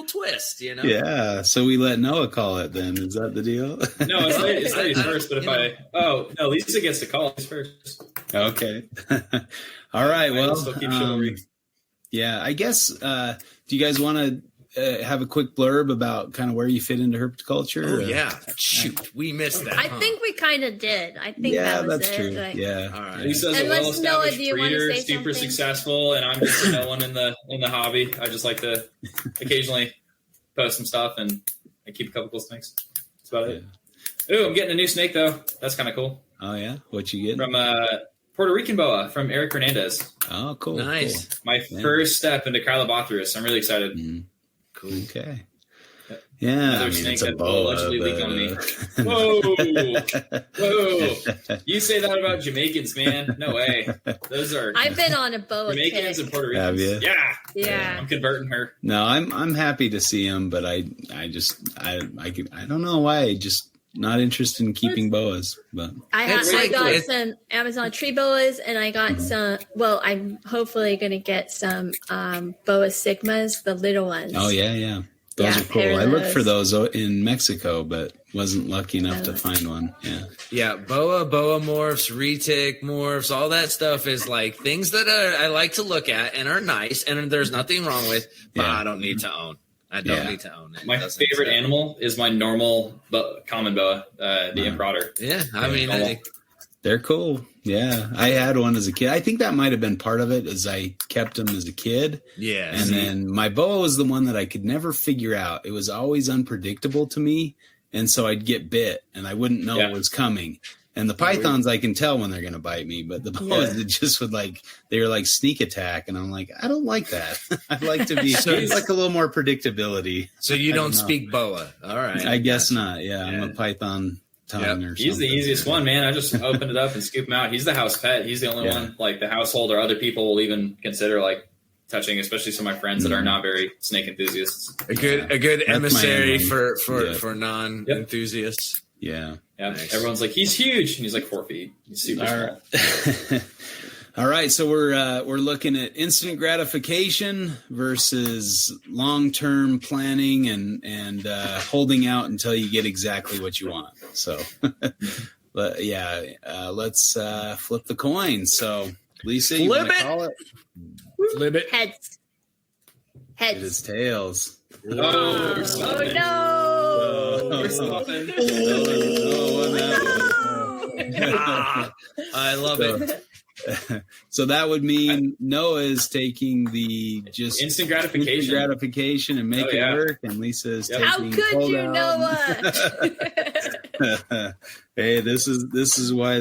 twist. Yeah. So we let Noah call it. Then is that the deal? No, it's ladies first. But Lisa gets to call us first. Okay. All right. Well, I guess, do you guys want to have a quick blurb about kind of where you fit into herpetoculture? Oh, yeah. Shoot. We missed that. I think we kind of did. I think that was that's it. true. Like, All right. Lisa's a well-established breeder, super successful, and I'm just no one in the hobby. I just like to occasionally post some stuff, and I keep a couple cool snakes. That's about it. Ooh, I'm getting a new snake, though. That's kind of cool. Oh, yeah? What you getting? From Puerto Rican boa from Eric Hernandez. Oh, cool. Nice. Cool. My first step into Chilobothrus. I'm really excited. Cool. Okay. Yeah, snake it's a boa. Whoa. You say that about Jamaicans, man. No way. Those are... I've been on a boa Jamaicans kick. and Puerto Ricans. Have you? Yeah. I'm converting her. No, I'm happy to see him, but I don't know why. I just not interested in keeping boas, but I got some Amazon tree boas, and I got some. Well, I'm hopefully going to get some boa sigmas, the little ones. Oh yeah, those are cool. I looked for those in Mexico, but wasn't lucky enough to find one. Yeah, boa morphs, retic morphs, all that stuff is like things that I like to look at and are nice, and there's nothing wrong with, but I don't need to own. I don't need to own it. My favorite animal is my normal common boa, the Imperator. Yeah, I mean, they're cool. Yeah, I had one as a kid. I think that might have been part of it, as I kept them as a kid. Yeah, and then my boa was the one that I could never figure out. It was always unpredictable to me, and so I'd get bit, and I wouldn't know what was coming. And the pythons, I can tell when they're going to bite me, but the boas, it just would they were like sneak attack. And I'm like, I don't like that. I'd like to be like a little more predictability. So you don't speak boa. All right. I guess not. Yeah. I'm a python tongue or something. He's the easiest one, man. I just opened it up and scoop him out. He's the house pet. He's the only one like the household or other people will even consider like touching, especially some of my friends that are not very snake enthusiasts. A good emissary for non-enthusiasts. Yeah. Nice. Everyone's like, he's huge, and he's like 4 feet. He's super small. All right, so we're looking at instant gratification versus long-term planning and holding out until you get exactly what you want. So, but let's flip the coin. So, Lisa, you want to call it? Flip it. Heads. It is tails. Oh, we're stopping. We're stopping. I love it. So that would mean Noah is taking the just instant gratification and make it work, and Lisa is taking. How could you, Noah? Hey, this is why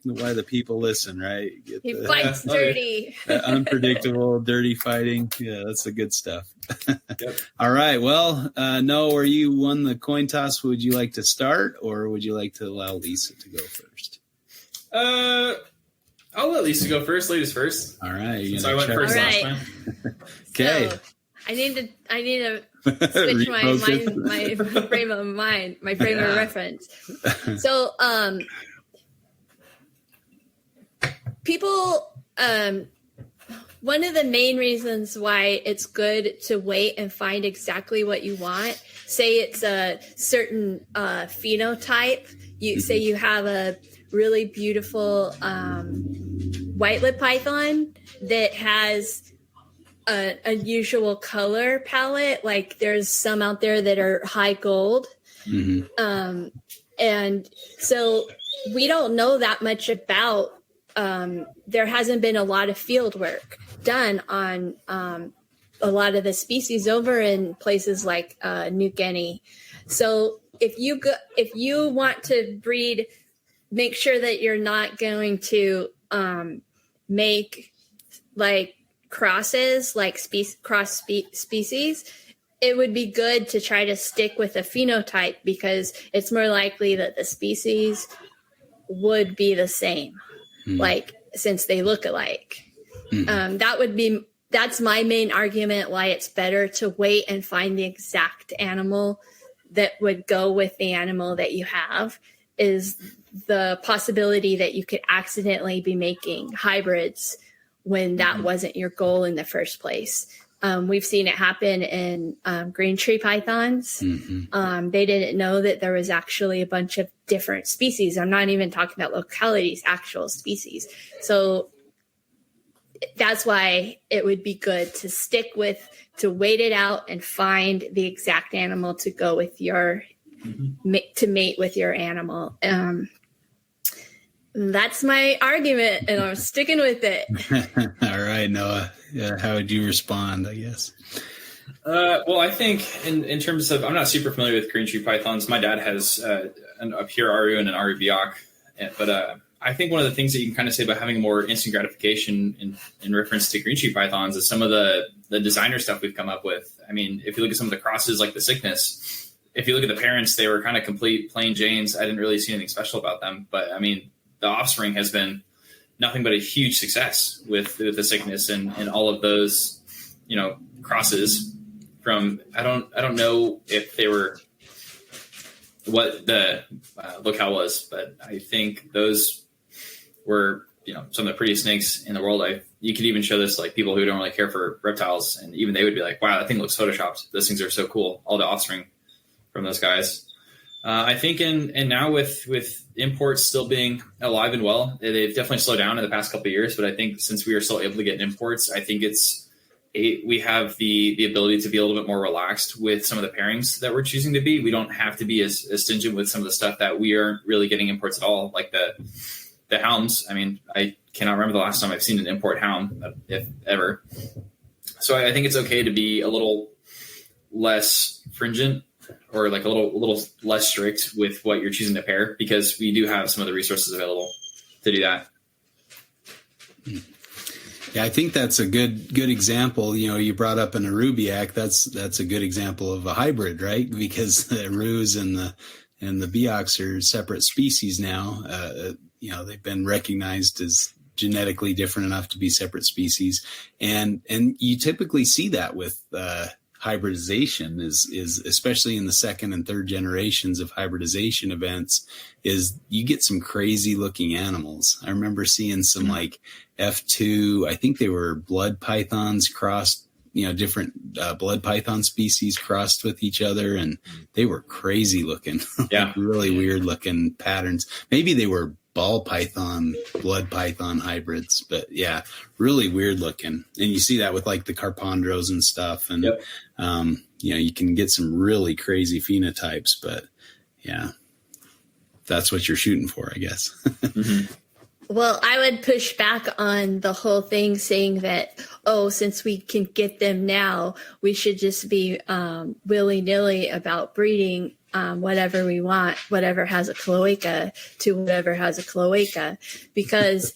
why the people listen, right? He fights dirty. Unpredictable, dirty fighting. Yeah, that's the good stuff. Yep. All right. Well, Noah, you won the coin toss. Would you like to start, or would you like to allow Lisa to go first? I'll let Lisa go first. Ladies first. All right. Since I went first last time. Okay. So, I need to switch my frame of mind, my frame of reference. So, people, one of the main reasons why it's good to wait and find exactly what you want, say it's a certain phenotype, say you have a really beautiful white-lipped python that has an unusual color palette. Like there's some out there that are high gold. Mm-hmm. And so we don't know that much about, there hasn't been a lot of field work done on a lot of the species over in places like New Guinea. So if you want to breed, make sure that you're not going to make like crosses, like cross species. It would be good to try to stick with a phenotype because it's more likely that the species would be the same, like since they look alike. That's my main argument why it's better to wait and find the exact animal that would go with the animal that you have, is the possibility that you could accidentally be making hybrids when that wasn't your goal in the first place. We've seen it happen in green tree pythons. They didn't know that there was actually a bunch of different species. I'm not even talking about localities, actual species. So that's why it would be good to wait it out and find the exact animal to go with your, to mate with your animal. That's my argument, and I'm sticking with it. All right, Noah. Yeah, how would you respond, I guess? Well, I think in terms of, I'm not super familiar with green tree pythons. My dad has a pure Aru and an Aru Biak. But I think one of the things that you can kind of say about having more instant gratification in reference to green tree pythons is some of the designer stuff we've come up with. I mean, if you look at some of the crosses, like the sickness, if you look at the parents, they were kind of complete plain Janes. I didn't really see anything special about them. But, I mean, the offspring has been nothing but a huge success with the sickness and all of those, crosses from, I don't know if they were what the locale was, but I think those were, some of the prettiest snakes in the world. You could even show this like people who don't really care for reptiles, and even they would be like, wow, that thing looks photoshopped. Those things are so cool. All the offspring from those guys. I think and now with imports still being alive and well, they've definitely slowed down in the past couple of years. But I think since we are still able to get imports, I think we have the ability to be a little bit more relaxed with some of the pairings that we're choosing to be. We don't have to be as stringent with some of the stuff that we aren't really getting imports at all, like the hounds. I mean, I cannot remember the last time I've seen an import hound, if ever. So I think it's okay to be a little less stringent, or like a little less strict with what you're choosing to pair, because we do have some of the resources available to do that. Yeah, I think that's a good example. You brought up an Aru Biak. That's a good example of a hybrid, right? Because the Arus and the Biaks are separate species now. They've been recognized as genetically different enough to be separate species, and you typically see that with hybridization is especially in the second and third generations of hybridization events, is you get some crazy looking animals. I remember seeing some like F2, I think they were blood pythons crossed, different blood python species crossed with each other, and they were crazy looking. Yeah. Like really weird looking patterns. Maybe they were ball python, blood python hybrids. But yeah, really weird looking. And you see that with like the Carpondros and stuff. And, you can get some really crazy phenotypes, but yeah, that's what you're shooting for, I guess. Well, I would push back on the whole thing saying that, since we can get them now, we should just be willy-nilly about breeding whatever we want, whatever has a cloaca to whatever has a cloaca, because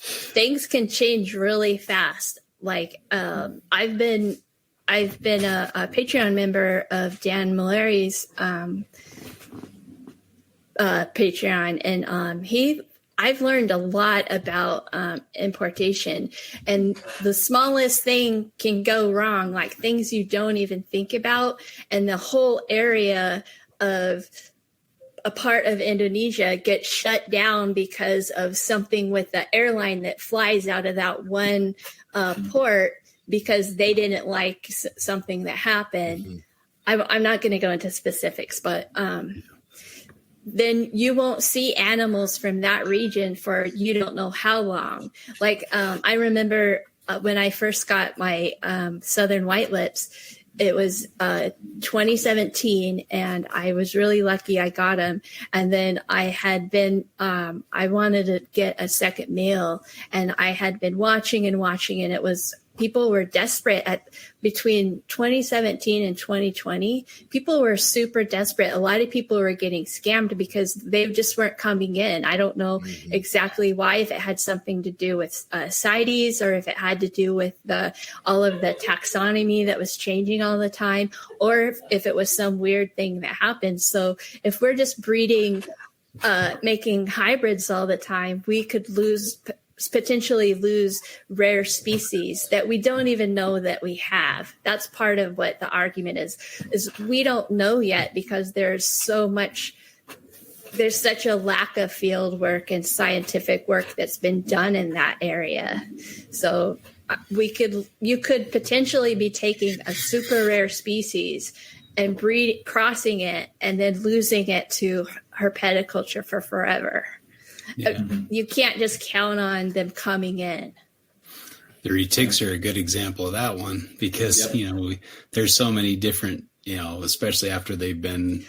things can change really fast. Like I've been a Patreon member of Dan Malari's Patreon, and I've learned a lot about importation, and the smallest thing can go wrong, like things you don't even think about. And the whole area of a part of Indonesia gets shut down because of something with the airline that flies out of that one port because they didn't like something that happened. I'm not going to go into specifics, but then you won't see animals from that region for you don't know how long. Like I remember when I first got my Southern White Lips, it was 2017, and I was really lucky I got them. And then I had been, I wanted to get a second male, and I had been watching, and it was, people were desperate between 2017 and 2020. People were super desperate. A lot of people were getting scammed because they just weren't coming in. I don't know exactly why, if it had something to do with CITES, or if it had to do with all of the taxonomy that was changing all the time, or if it was some weird thing that happened. So if we're just breeding, making hybrids all the time, we could potentially lose rare species that we don't even know that we have. That's part of what the argument is we don't know yet, because there's such a lack of field work and scientific work that's been done in that area. So you could potentially be taking a super rare species and crossing it, and then losing it to herpetoculture for forever. Yeah. You can't just count on them coming in. The retics are a good example of that one, because there's so many different, especially after they've been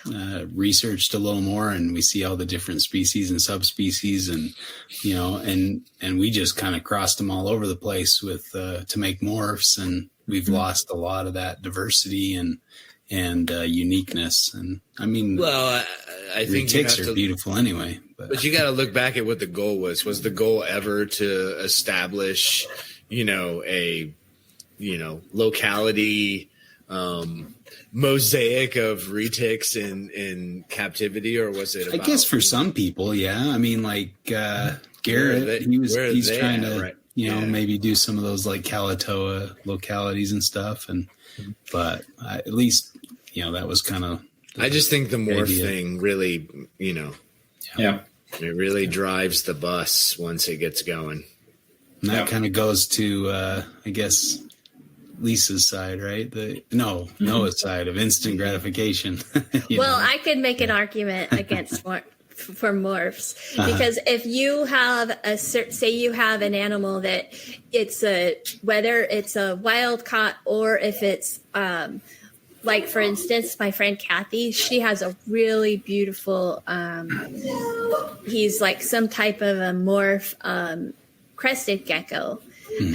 researched a little more, and we see all the different species and subspecies, and and we just kind of crossed them all over the place with to make morphs, and we've lost a lot of that diversity and uniqueness. And I mean, well, I think retics are beautiful anyway. But you got to look back at what the goal was. Was the goal ever to establish, a, locality mosaic of retics in captivity, or was it? I guess for some people, yeah. I mean, like Garrett, he's trying to, maybe do some of those like Kalatoa localities and stuff, but at least that was kind of. I just think the morph thing really, it really drives the bus once it gets going. And that kind of goes to, I guess, Lisa's side, right? Noah's side of instant gratification. I could make an argument against for morphs, because if you have say you have an animal that whether it's a wild caught, or if it's like, for instance, my friend Kathy, she has a really beautiful, he's like some type of a morph crested gecko.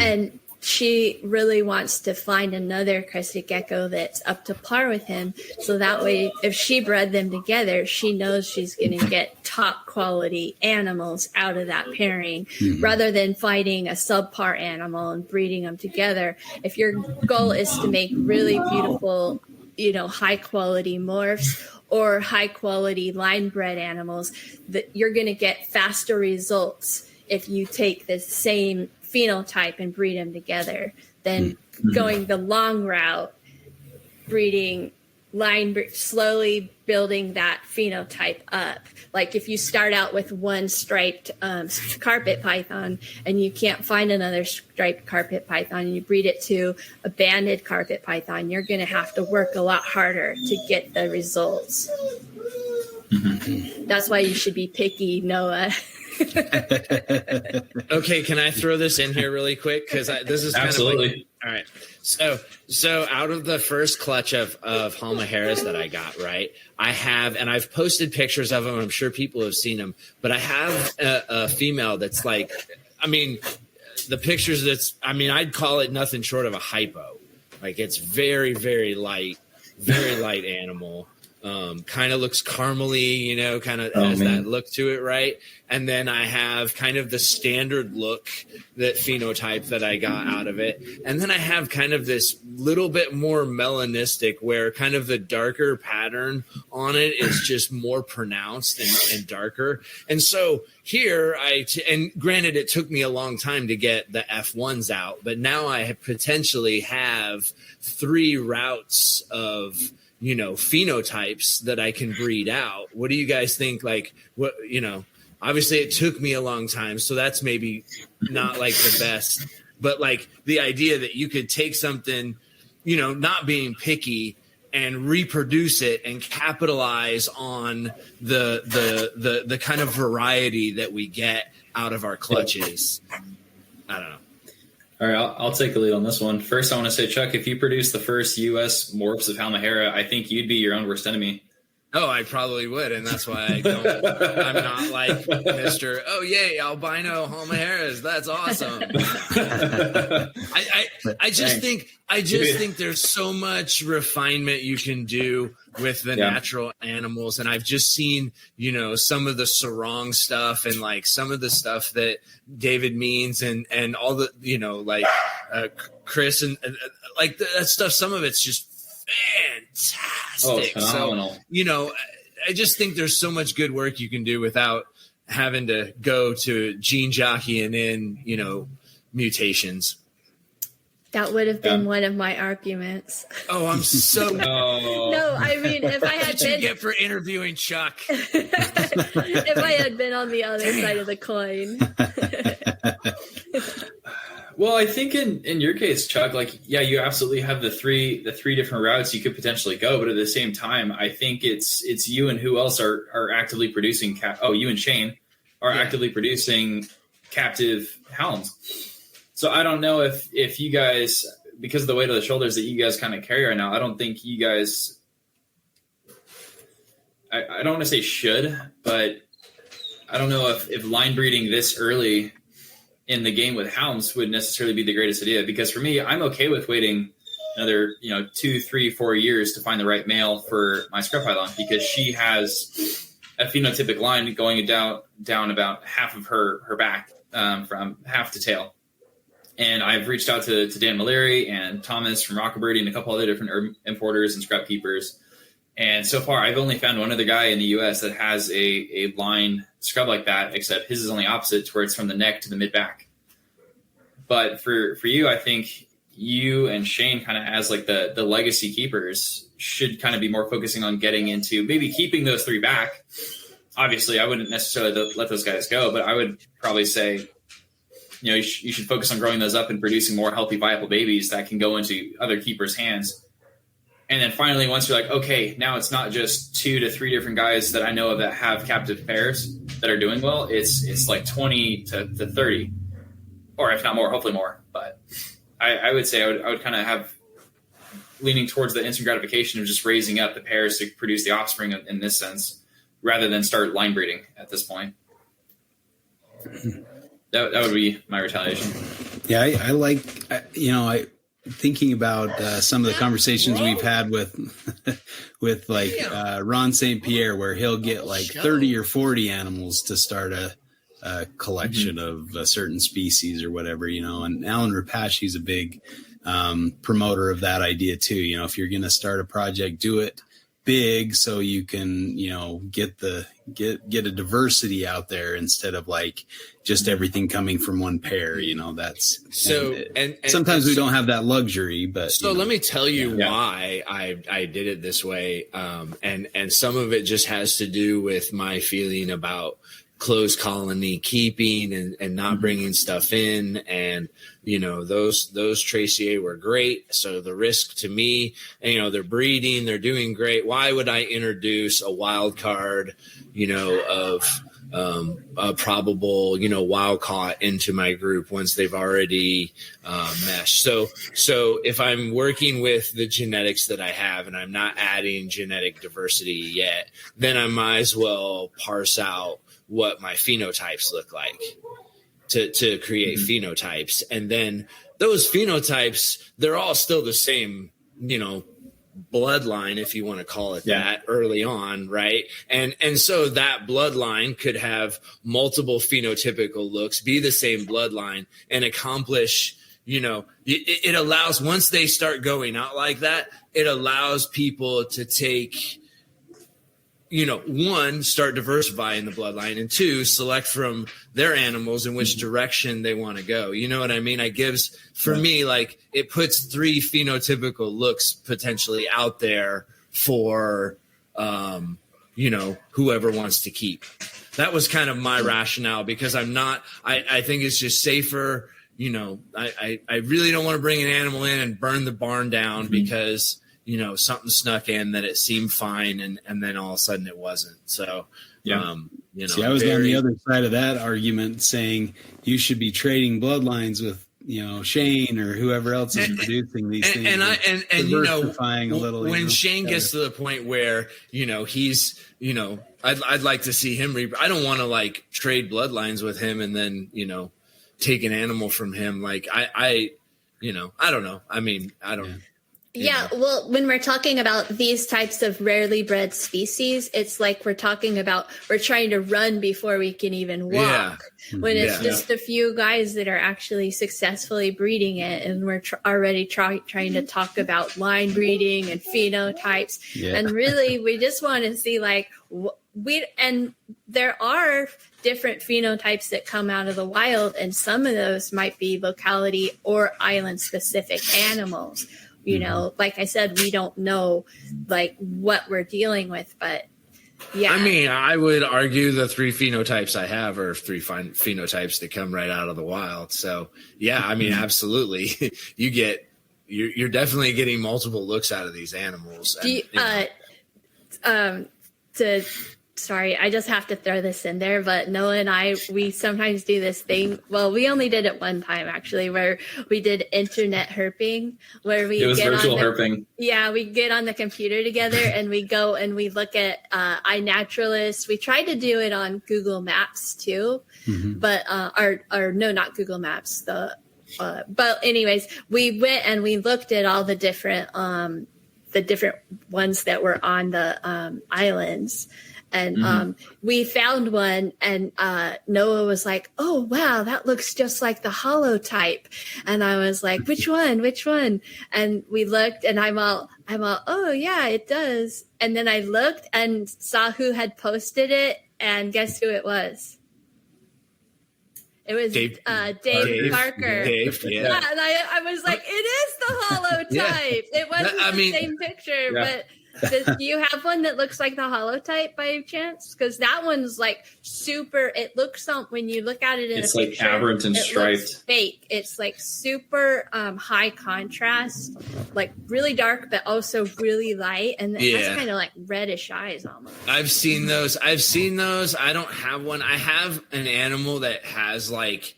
And she really wants to find another crested gecko that's up to par with him. So that way, if she bred them together, she knows she's going to get top quality animals out of that pairing, rather than finding a subpar animal and breeding them together. If your goal is to make really beautiful, high quality morphs or high quality line bred animals, that you're going to get faster results if you take the same phenotype and breed them together than going the long route, breeding slowly building that phenotype up. Like if you start out with one striped carpet python and you can't find another striped carpet python, and you breed it to a banded carpet python, you're going to have to work a lot harder to get the results. That's why you should be picky, Noah. Okay, can I throw this in here really quick? Because this is kind Absolutely. of like, all right. So out of the first clutch of Halmaheras that I got, right, I have, and I've posted pictures of them. I'm sure people have seen them, but I have a female that's like, I mean, the pictures I'd call it nothing short of a hypo. Like it's very, very light animal. Kind of looks caramely, kind of has that look to it, right? And then I have kind of the standard look, that phenotype that I got out of it. And then I have kind of this little bit more melanistic, where kind of the darker pattern on it is just more pronounced and darker. And so here and granted, it took me a long time to get the F1s out, but now I potentially have 3 routes of phenotypes that I can breed out. What do you guys think? Like, what, obviously it took me a long time, so that's maybe not like the best, but like the idea that you could take something, not being picky, and reproduce it and capitalize on the kind of variety that we get out of our clutches. I don't know. All right, I'll take the lead on this one. First, I want to say, Chuck, if you produce the first U.S. morphs of Halmahera, I think you'd be your own worst enemy. Oh, I probably would, and that's why I don't. I'm not like Mr. Oh, yay, albino Halmaheras. That's awesome. I just think there's so much refinement you can do with the natural animals, and I've just seen some of the sarong stuff and like some of the stuff that David Means and all the Chris and like that stuff. Some of it's just fantastic. Oh, phenomenal. So, I just think there's so much good work you can do without having to go to gene jockeying in, mutations. That would have been one of my arguments. Oh, I'm so No, I mean, if I had been get for interviewing Chuck. If I had been on the other side of the coin. Well, I think in your case, Chuck, you absolutely have the three different routes you could potentially go, but at the same time, I think it's you and who else are actively producing. You and Shane are actively producing captive hounds. So I don't know if you guys, because of the weight of the shoulders that you guys kind of carry right now, I don't think you guys. I don't want to say should, but I don't know if line breeding this early in the game with hounds would necessarily be the greatest idea, because for me, I'm okay with waiting another, 2, 3, 4 years to find the right male for my scrub python, because she has a phenotypic line going down about half of her back, from half to tail. And I've reached out to Dan Mallory and Thomas from Rockabirdie and a couple other different importers and scrap keepers. And so far, I've only found one other guy in the U.S. that has a line scrub like that, except his is only opposite, to where it's from the neck to the mid-back. But for you, I think you and Shane kind of as like the legacy keepers should kind of be more focusing on getting into maybe keeping those 3 back. Obviously, I wouldn't necessarily let those guys go, but I would probably say, you should focus on growing those up and producing more healthy, viable babies that can go into other keepers' hands. And then finally, once you're like, okay, now it's not just 2 to 3 different guys that I know of that have captive pairs that are doing well. It's like 20 to 30, or if not more, hopefully more. But I would say I would kind of have leaning towards the instant gratification of just raising up the pairs to produce the offspring in this sense, rather than start line breeding at this point. That would be my retaliation. Yeah, I like, thinking about some of the conversations we've had with Ron St. Pierre, where he'll get like 30 or 40 animals to start a collection of a certain species or whatever, and Alan Rapace, he's a big promoter of that idea too. If you're going to start a project, do it big so you can, get a diversity out there instead of like just everything coming from one pair, that's so, and sometimes we don't have that luxury, but so let me tell you why I did it this way. And some of it just has to do with my feeling about closed colony keeping and not bringing stuff in. And, those Tracier were great. So the risk to me, they're breeding, they're doing great. Why would I introduce a wild card, of a probable, wild caught into my group once they've already meshed. So if I'm working with the genetics that I have and I'm not adding genetic diversity yet, then I might as well parse out what my phenotypes look like to create phenotypes. And then those phenotypes, they're all still the same, bloodline, if you want to call it that, early on, right? And so that bloodline could have multiple phenotypical looks, be the same bloodline, and accomplish, it allows, once they start going out like that, it allows people to take, one, start diversifying the bloodline, and two, select from their animals in which direction they want to go. You know what I mean? It gives, for me, like, it puts 3 phenotypical looks potentially out there for, whoever wants to keep. That was kind of my rationale, because I think it's just safer. I really don't want to bring an animal in and burn the barn down because something snuck in that it seemed fine, and then all of a sudden it wasn't. So, See, I was on the other side of that argument, saying you should be trading bloodlines with, Shane or whoever else is producing these things. And diversifying a little. When Shane gets to the point where, he's, I'd like to see him. I don't want to like trade bloodlines with him and then, take an animal from him. Like I don't know. I mean, I don't. Yeah, well, when we're talking about these types of rarely bred species, it's like we're trying to run before we can even walk. Yeah. When it's just a few guys that are actually successfully breeding it, and we're already trying to talk about line breeding and phenotypes. Yeah. And really, we just want to see and there are different phenotypes that come out of the wild, and some of those might be locality or island specific animals. Like I said, we don't know what we're dealing with, but yeah. I mean, I would argue the 3 phenotypes I have are 3 phenotypes that come right out of the wild. So yeah, I mean, absolutely. You're definitely getting multiple looks out of these animals. Sorry, I just have to throw this in there, but Noah and I, we sometimes do this thing. Well, we only did it one time, actually, where we did internet herping, where it was virtual herping. Yeah, we get on the computer together and we go and we look at iNaturalist. We tried to do it on Google Maps too, but not Google Maps. But anyways, we went and we looked at all the different ones that were on the islands. And we found one, and Noah was like, "Oh wow, that looks just like the holotype." And I was like, "Which one? Which one?" And we looked, and I'm all, "Oh yeah, it does." And then I looked and saw who had posted it, and guess who it was? It was Dave Parker. Dave, yeah. And I was like, "It is the holotype." Yeah. It wasn't the same picture, but. Do you have one that looks like the holotype by any chance? Because that one's like super. It looks when you look at it in it's a like picture, aberrant and striped. Fake. It's like super high contrast, like really dark, but also really light, and it has kind of like reddish eyes almost. I've seen those. I don't have one. I have an animal that has like.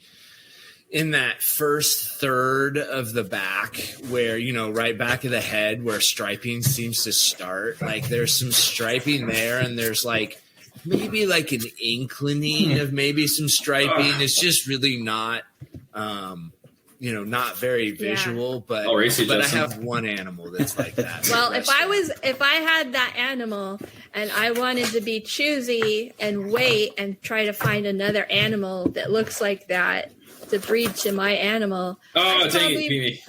In that first third of the back where, right back of the head where striping seems to start, like there's some striping there and there's like maybe like an inclining of maybe some striping. It's just really not, not very visual, but I have one animal that's like that. Well, if I had that animal and I wanted to be choosy and wait and try to find another animal that looks like that, to breed to my animal. Oh, dang it, Peony.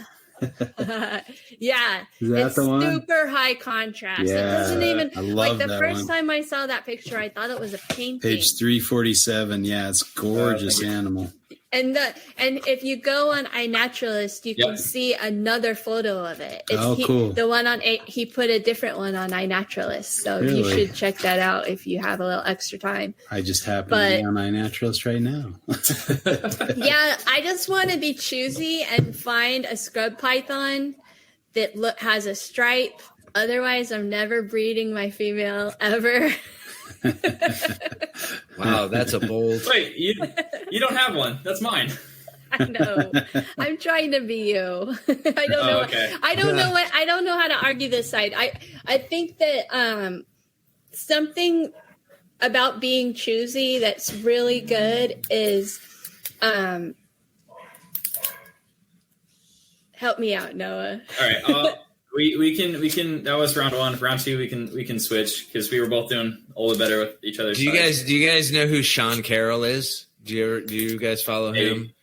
Yeah, it's super high contrast. Yeah, it doesn't even like the first time I saw that picture, I thought it was a painting. Page 347. Yeah, it's gorgeous animal. And if you go on iNaturalist, you can see another photo of it. Cool. The one he put a different one on iNaturalist, so you should check that out if you have a little extra time. I just happen to be on iNaturalist right now. Yeah, I just want to be choosy and find a scrub python that has a stripe. Otherwise, I'm never breeding my female ever. Wow, that's a bold. Wait, you don't have one. That's mine. I know. I'm trying to be you. I don't know. Okay. I don't know how to argue this side. I think that something about being choosy that's really good is help me out, Noah. All right. We can. That was round one. Round two, we can switch because we were both doing a little bit better with each other. Do you guys know who Sean Carroll is? Do you guys follow him?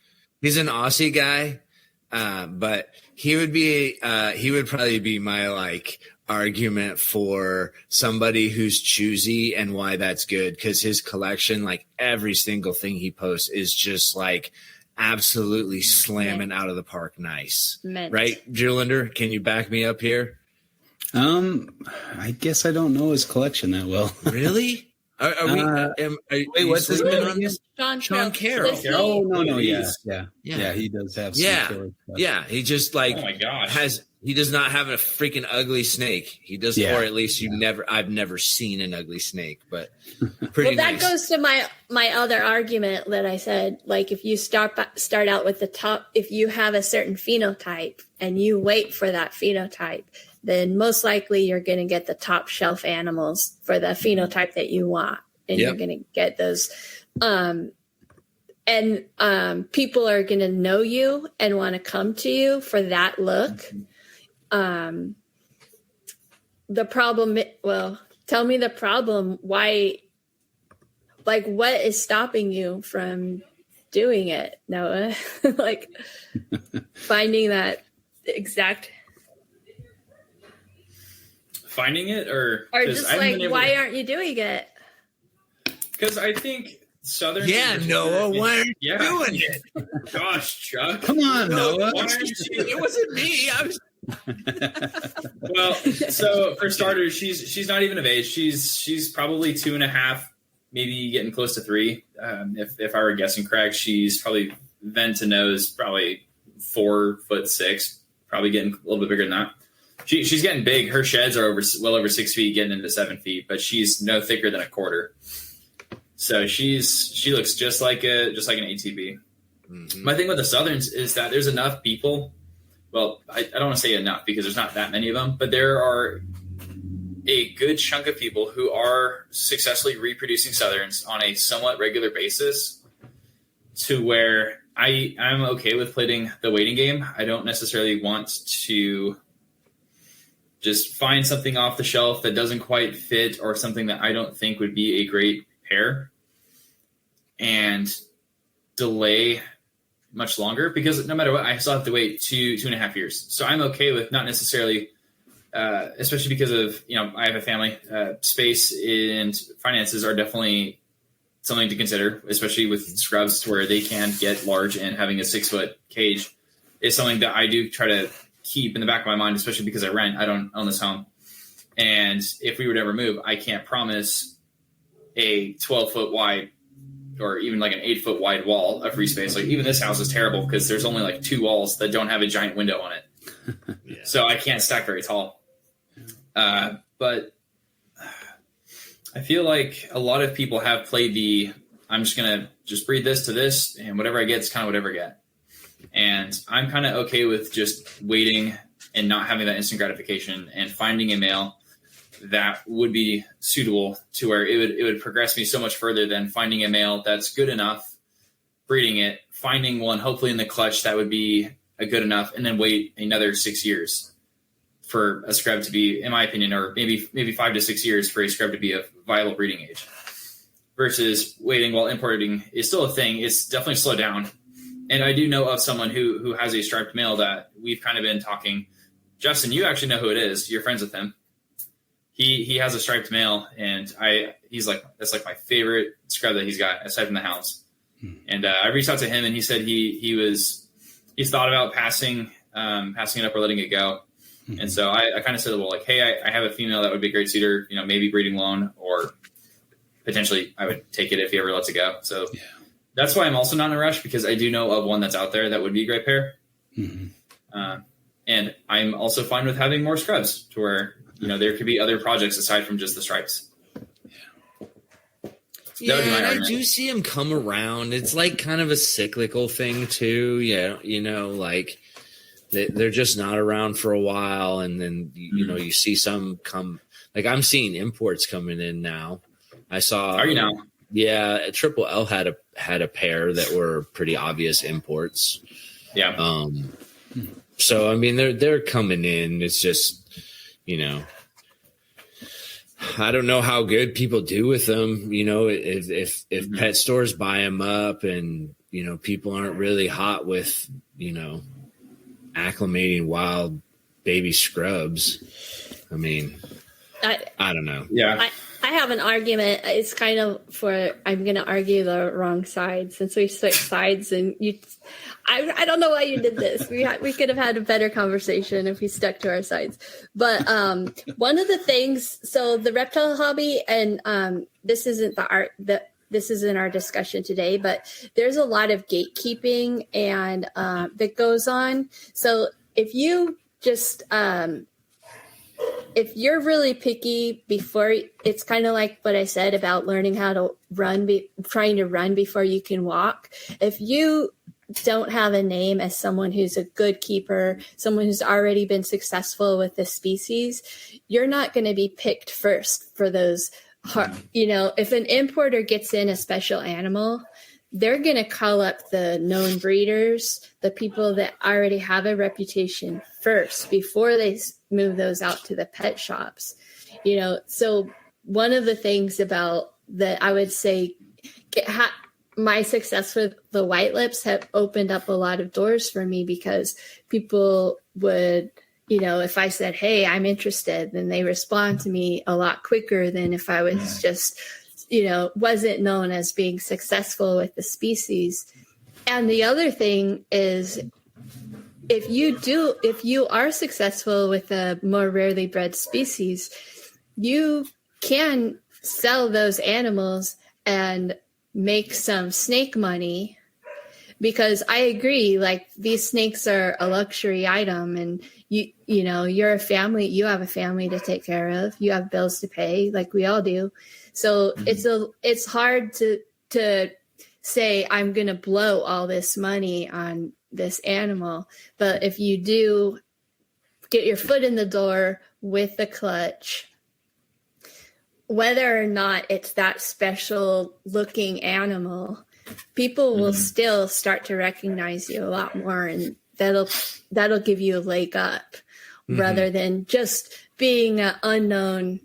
He's an Aussie guy, but he would probably be my like argument for somebody who's choosy and why that's good, because his collection, like every single thing he posts, is just like absolutely slamming out of the park. Nice. Right, Julinder? Can you back me up here? I guess I don't know his collection that well. Really? Wait, what's his name? Sean Carroll. Oh no, yeah, he does have some killer stuff. Yeah, he just like, oh my gosh, he does not have a freaking ugly snake. He does, or at least I've never seen an ugly snake, but pretty. Well, that goes to my other argument that I said, like if you start out with the top, if you have a certain phenotype and you wait for that phenotype, then most likely you're going to get the top shelf animals for the phenotype that you want. And you're going to get those. People are going to know you and want to come to you for that look. The problem, tell me the problem. Why, like, what is stopping you from doing it, Noah? Like finding that exact... Finding it, or just like, why aren't you doing it? Because I think Southern. Yeah, Noah, why aren't you doing it? Gosh, Chuck, come on, Noah. It wasn't me. I was. Well, so for starters, she's not even of age. She's probably 2.5, maybe getting close to 3. If I were guessing correct, she's probably vent to nose, probably 4'6", probably getting a little bit bigger than that. She's getting big. Her sheds are well over 6 feet, getting into 7 feet, but she's no thicker than a quarter. So she looks just like an ATB. Mm-hmm. My thing with the Southerns is that there's enough people. Well, I don't want to say enough because there's not that many of them, but there are a good chunk of people who are successfully reproducing Southerns on a somewhat regular basis, to where I'm okay with playing the waiting game. I don't necessarily want to just find something off the shelf that doesn't quite fit, or something that I don't think would be a great pair, and delay much longer, because no matter what, I still have to wait 2.5 years. So I'm okay with not necessarily, especially because of, I have a family, space and finances are definitely something to consider, especially with scrubs, to where they can get large, and having a 6-foot cage is something that I do try to keep in the back of my mind, especially because I rent. I don't own this home. And if we were to ever move, I can't promise a 12-foot wide or even like an 8-foot wide wall of free space. Like, even this house is terrible because there's only like 2 walls that don't have a giant window on it. So I can't stack very tall. But I feel like a lot of people have played I'm just going to just breed this to this, and whatever I get is kind of whatever I get. And I'm kind of okay with just waiting and not having that instant gratification, and finding a male that would be suitable, to where it would progress me so much further than finding a male that's good enough, breeding it, finding one hopefully in the clutch that would be a good enough, and then wait another 6 years for a scrub to be, in my opinion, or maybe 5 to 6 years for a scrub to be a viable breeding age, versus waiting while importing is still a thing. It's definitely slowed down. And I do know of someone who has a striped male that we've kind of been talking. Justin, you actually know who it is. You're friends with him. He has a striped male, and that's like my favorite scrub that he's got, aside from the hounds. And I reached out to him, and he said he's thought about passing it up or letting it go. Mm-hmm. And so I kind of said, well, like, hey, I have a female that would be a great suitor, maybe breeding loan, or potentially I would take it if he ever lets it go. So that's why I'm also not in a rush, because I do know of one that's out there that would be a great pair. Mm-hmm. And I'm also fine with having more scrubs, to where, there could be other projects aside from just the stripes. Yeah, and I do see them come around. It's like kind of a cyclical thing too. Yeah, you know, like they're just not around for a while, and then you know you see some come. Like I'm seeing imports coming in now. I saw. Are you now? Yeah, Triple L had a pair that were pretty obvious imports. Yeah. So I mean they're coming in. It's just, you know, I don't know how good people do with them. You know, if pet stores buy them up, and you know people aren't really hot with, you know, acclimating wild baby scrubs. I mean, I don't know. Yeah. I have an argument. It's kind of I'm going to argue the wrong side since we switched sides, and I don't know why you did this. We could have had a better conversation if we stuck to our sides. But one of the things, so the reptile hobby, and this isn't this isn't our discussion today, but there's a lot of gatekeeping and that goes on. So if you just if you're really picky before, it's kind of like what I said about learning how to run, trying to run before you can walk. If you don't have a name as someone who's a good keeper, someone who's already been successful with the species, you're not going to be picked first for those. You know, if an importer gets in a special animal, they're going to call up the known breeders, the people that already have a reputation first before they move those out to the pet shops. You know, so one of the things about that I would say my success with the white lips have opened up a lot of doors for me, because people would, you know, if I said, hey, I'm interested, then they respond to me a lot quicker than if I was just, you know, wasn't known as being successful with the species. And the other thing is, if you are successful with a more rarely bred species, you can sell those animals and make some snake money, because I agree, like these snakes are a luxury item, and you know, you're a family, you have a family to take care of, you have bills to pay, like we all do. So it's hard to say I'm going to blow all this money on this animal. But if you do get your foot in the door with the clutch, whether or not it's that special looking animal, people will still start to recognize you a lot more, and that'll give you a leg up rather than just being an unknown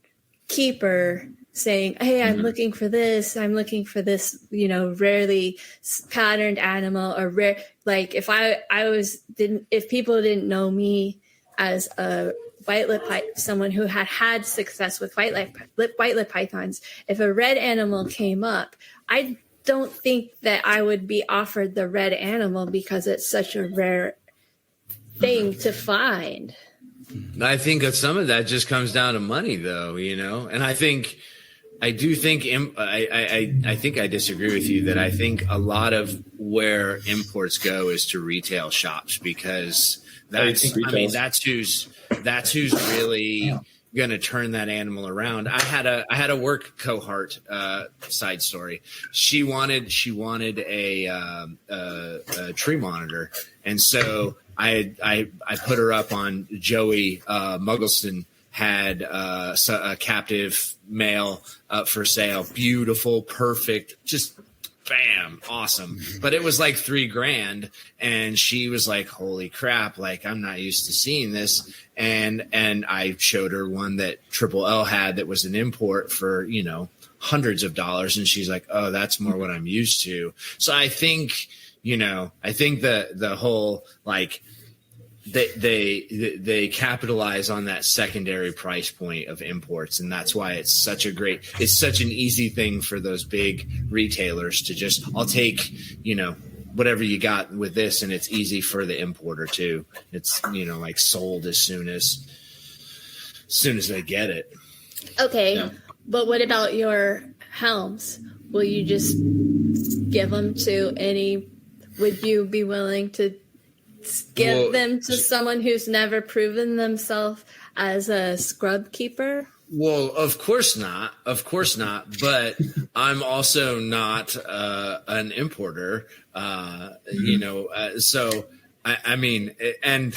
keeper saying, hey, I'm looking for this, you know, rarely patterned animal, or rare. Like if if people didn't know me as a white lip someone who had success with white lip pythons, if a red animal came up, I don't think that I would be offered the red animal because it's such a rare thing to find. I think that some of that just comes down to money, though, you know. And I think I think I disagree with you that I think a lot of where imports go is to retail shops, because that's who's really going to turn that animal around. I had a work cohort, side story. She wanted a tree monitor, and so I put her up on Joey Muggleston. Had a captive male up for sale. Beautiful, perfect, just bam, awesome. But it was like $3,000, and she was like, holy crap, like I'm not used to seeing this. And I showed her one that Triple L had that was an import for, you know, hundreds of dollars, and she's like, oh, that's more what I'm used to. So I think, you know, the whole like they capitalize on that secondary price point of imports, and that's why it's such an easy thing for those big retailers to just, I'll take, you know, whatever you got with this, and it's easy for the importer too. It's, you know, like sold as soon as they get it. Okay, yeah. But what about your helms? Will you just give them to any? Would you be willing to give them to someone who's never proven themselves as a scrub keeper? Well, of course not. Of course not. But I'm also not an importer, so I mean, and,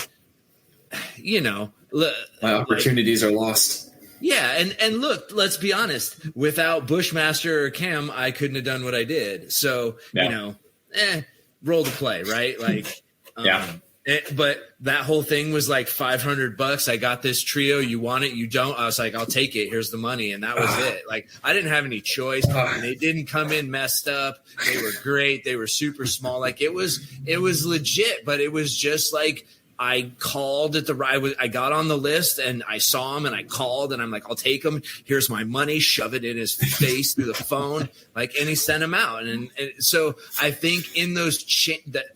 my opportunities are lost. Yeah. And look, let's be honest, without Bushmaster or Cam, I couldn't have done what I did. So, role to play, right? Like, but that whole thing was like $500. I got this trio. You want it? You don't? I was like, I'll take it. Here's the money. And that was it. Like, I didn't have any choice. And they didn't come in messed up. They were great. They were super small. Like, it was legit, but it was just like, I called at I got on the list and I saw him and I called and I'm like, I'll take him. Here's my money. Shove it in his face through the phone. Like, and he sent him out. And so I think in those, that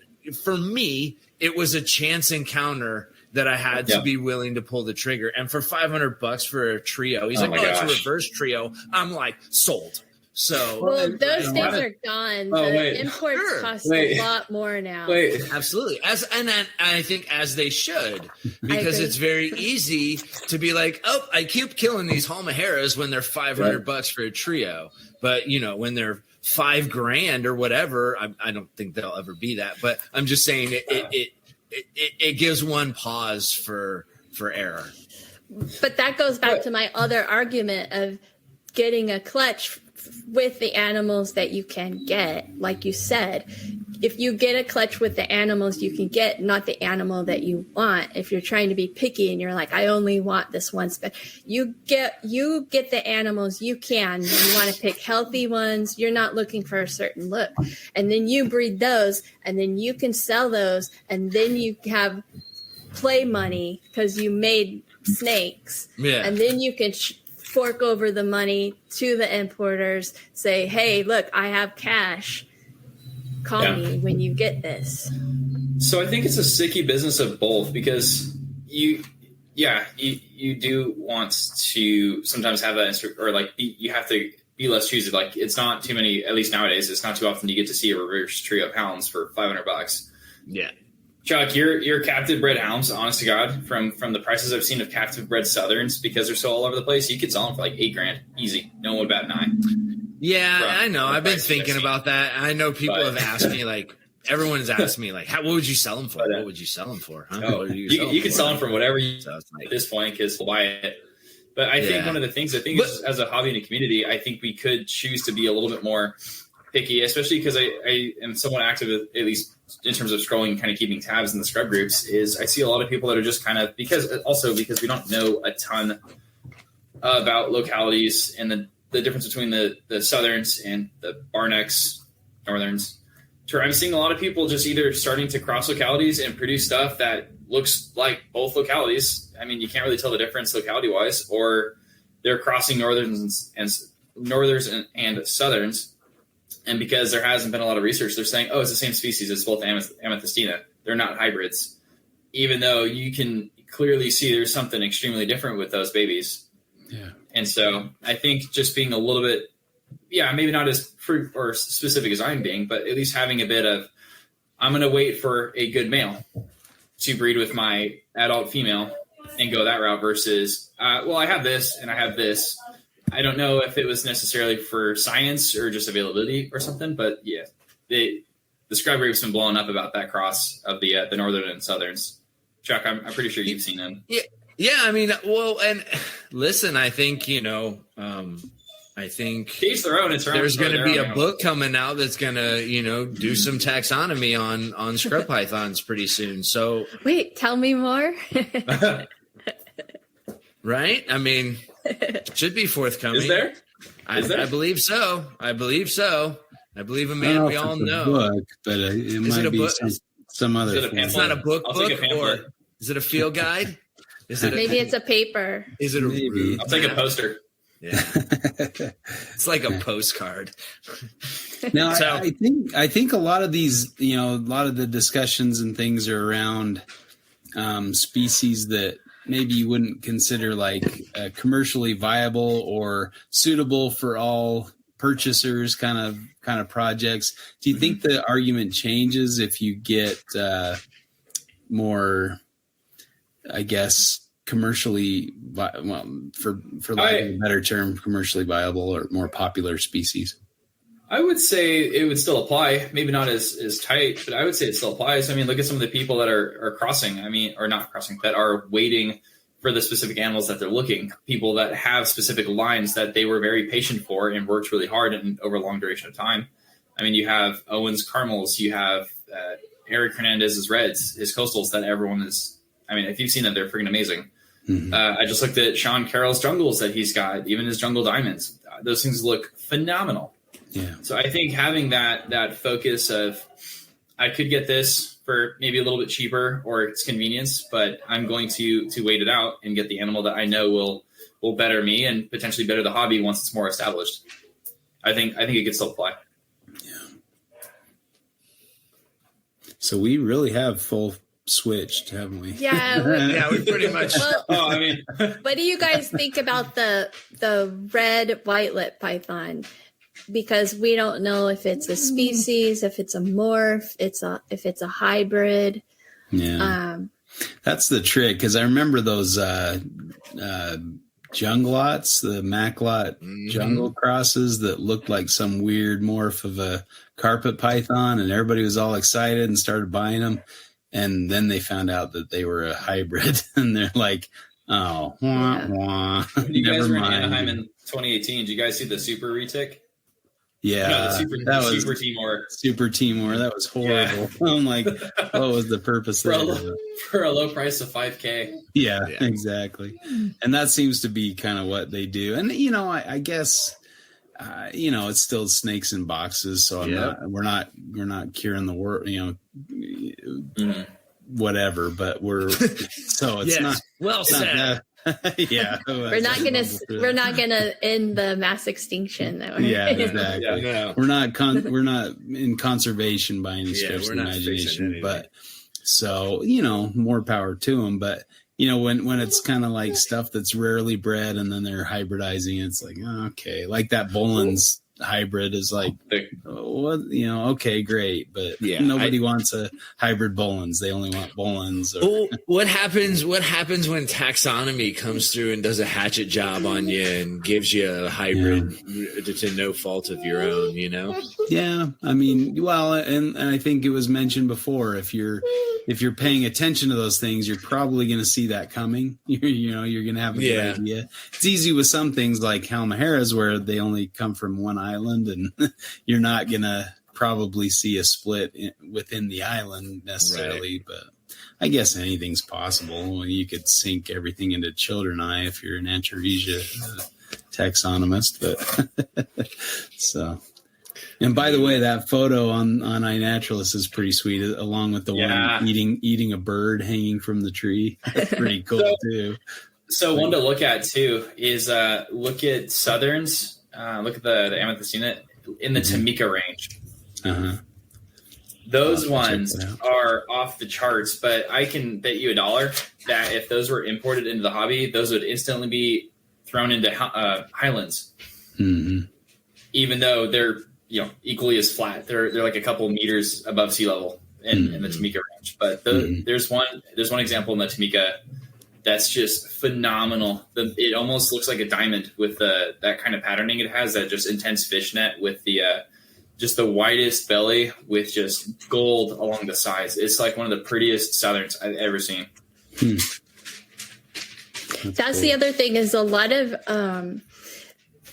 for me, it was a chance encounter that I had to be willing to pull the trigger. And for $500 for a trio, he's like, it's a reverse trio. I'm like, sold. So, well, those days are gone. The imports cost a lot more now. Absolutely. And I think as they should, because it's very easy to be like, oh, I keep killing these Halmaheras when they're $500 for a trio. But, when they're $5,000 or whatever, I don't think they'll ever be that. But I'm just saying it gives one pause for error. But that goes back to my other argument of getting a clutch with the animals that you can get. Like you said, if you get a clutch with the animals you can get, not the animal that you want, if you're trying to be picky and you're like, I only want this one, you get the animals you can. You want to pick healthy ones. You're not looking for a certain look. And then you breed those, and then you can sell those, and then you have play money because you made snakes. Yeah. And then you can fork over the money to the importers, say, hey, look, I have cash. Call me when you get this. So I think it's a sticky business of both, because you do want to sometimes have that, or like you have to be less choosy. Like, it's not too many, at least nowadays, it's not too often you get to see a reverse trio of hounds for $500. Yeah. Chuck, your captive bred hounds, honest to God, from the prices I've seen of captive bred Southerns, because they're so all over the place, you could sell them for like $8,000 easy. No one would bat an eye. Yeah, I know. I've been thinking about that. I know people have asked me, like, everyone's asked me, like, what would you sell them for? What would you sell them for? Huh? You can sell them for whatever you at this point, because we'll buy it. But I think one of the things, is, as a hobby and a community, I think we could choose to be a little bit more picky, especially because I am somewhat active, at least in terms of scrolling and kind of keeping tabs in the scrub groups. Is I see a lot of people that are just kind of, because we don't know a ton about localities and the difference between the Southerns and the Barnecks, Northerns. I'm seeing a lot of people just either starting to cross localities and produce stuff that looks like both localities. I mean, you can't really tell the difference locality-wise, or they're crossing Northerns and Southerns. And because there hasn't been a lot of research, they're saying, oh, it's the same species. It's both Amethystina. They're not hybrids. Even though you can clearly see there's something extremely different with those babies. Yeah. And so I think just being a little bit, maybe not as fruit or specific as I'm being, but at least having a bit of, I'm going to wait for a good male to breed with my adult female and go that route versus, I have this and I have this. I don't know if it was necessarily for science or just availability or something, but the scrub group's been blowing up about that cross of the Northern and Southerns. Chuck, I'm pretty sure you've seen them. Yeah. I mean, well, and listen, I think, I think each their own. There's going to be a book coming out that's going to, do some taxonomy on scrub pythons pretty soon. So wait, tell me more. Right? I mean, should be forthcoming. Is there? I believe so. I believe a man we all know. Book, but it might be some other. It's not a book, or is it a field guide? Maybe it's a paper. Is it maybe? I'll take a poster. Yeah, it's like a postcard. Now, so, I think a lot of these, a lot of the discussions and things are around species that maybe you wouldn't consider like commercially viable or suitable for all purchasers kind of projects. Do you think the argument changes if you get more, I guess, commercially, for lack of a better term, commercially viable or more popular species? I would say it would still apply. Maybe not as tight, but I would say it still applies. I mean, look at some of the people that are crossing. I mean, or not crossing, that are waiting for the specific animals that they're looking. People that have specific lines that they were very patient for and worked really hard and over a long duration of time. I mean, you have Owen's caramels, you have Eric Hernandez's reds, his coastals that everyone is. I mean, if you've seen them, they're freaking amazing. Mm-hmm. I just looked at Sean Carroll's jungles that he's got, even his jungle diamonds. Those things look phenomenal. Yeah. So I think having that focus of, I could get this for maybe a little bit cheaper or it's convenience, but I'm going to wait it out and get the animal that I know will better me and potentially better the hobby once it's more established. I think it could still apply. Yeah. So we really have full switched, haven't we? Yeah, we pretty much. Well, what do you guys think about the red white-lip python? Because we don't know if it's a species, if it's a morph, if it's a hybrid. Yeah, that's the trick. Because I remember those junglots, the Maclot jungle crosses that looked like some weird morph of a carpet python, and everybody was all excited and started buying them. And then they found out that they were a hybrid, and they're like, "Oh, wah, wah." When you guys were in Anaheim in 2018, did you guys see the Super Retic? Yeah, no, Super Timor. Super Timor. That was horrible. Yeah. I'm like, what was the purpose for a low price of $5,000? Yeah, exactly. And that seems to be kind of what they do. And I guess it's still snakes in boxes. So we're not curing the world. Whatever. But it's not well said. Yeah, we're not gonna end the mass extinction though. Yeah, exactly. Yeah. We're not in conservation by any stretch of the imagination, but so more power to them. But when it's kind of like stuff that's rarely bred and then they're hybridizing, it's like okay, like that Boland's hybrid is like what okay, great, but nobody wants a hybrid Boland's. They only want Boland's. What happens when taxonomy comes through and does a hatchet job on you and gives you a hybrid to no fault of your own? Yeah, I mean, well, and I think it was mentioned before, if you're paying attention to those things, you're probably going to see that coming. You're going to have a good idea. It's easy with some things like Halmaheras where they only come from one island, and you're not going to probably see a split within the island necessarily. Right. But I guess anything's possible. You could sink everything into children eye if you're an Antaresia taxonomist. But so. And by the way, that photo on iNaturalist is pretty sweet, along with the one eating a bird hanging from the tree. That's pretty cool too. So one to look at too is look at Southerns. Look at the Amethystina in the Tamika range. Uh-huh. Those ones are off the charts, but I can bet you $1 that if those were imported into the hobby, those would instantly be thrown into highlands. Mm-hmm. Even though they're equally as flat. They're like a couple meters above sea level in the Tamika range. But there's one example in the Tamika that's just phenomenal. It almost looks like a diamond with that kind of patterning it has, that just intense fishnet with the just the widest belly with just gold along the sides. It's like one of the prettiest Southerns I've ever seen. That's cool. The other thing is a lot of the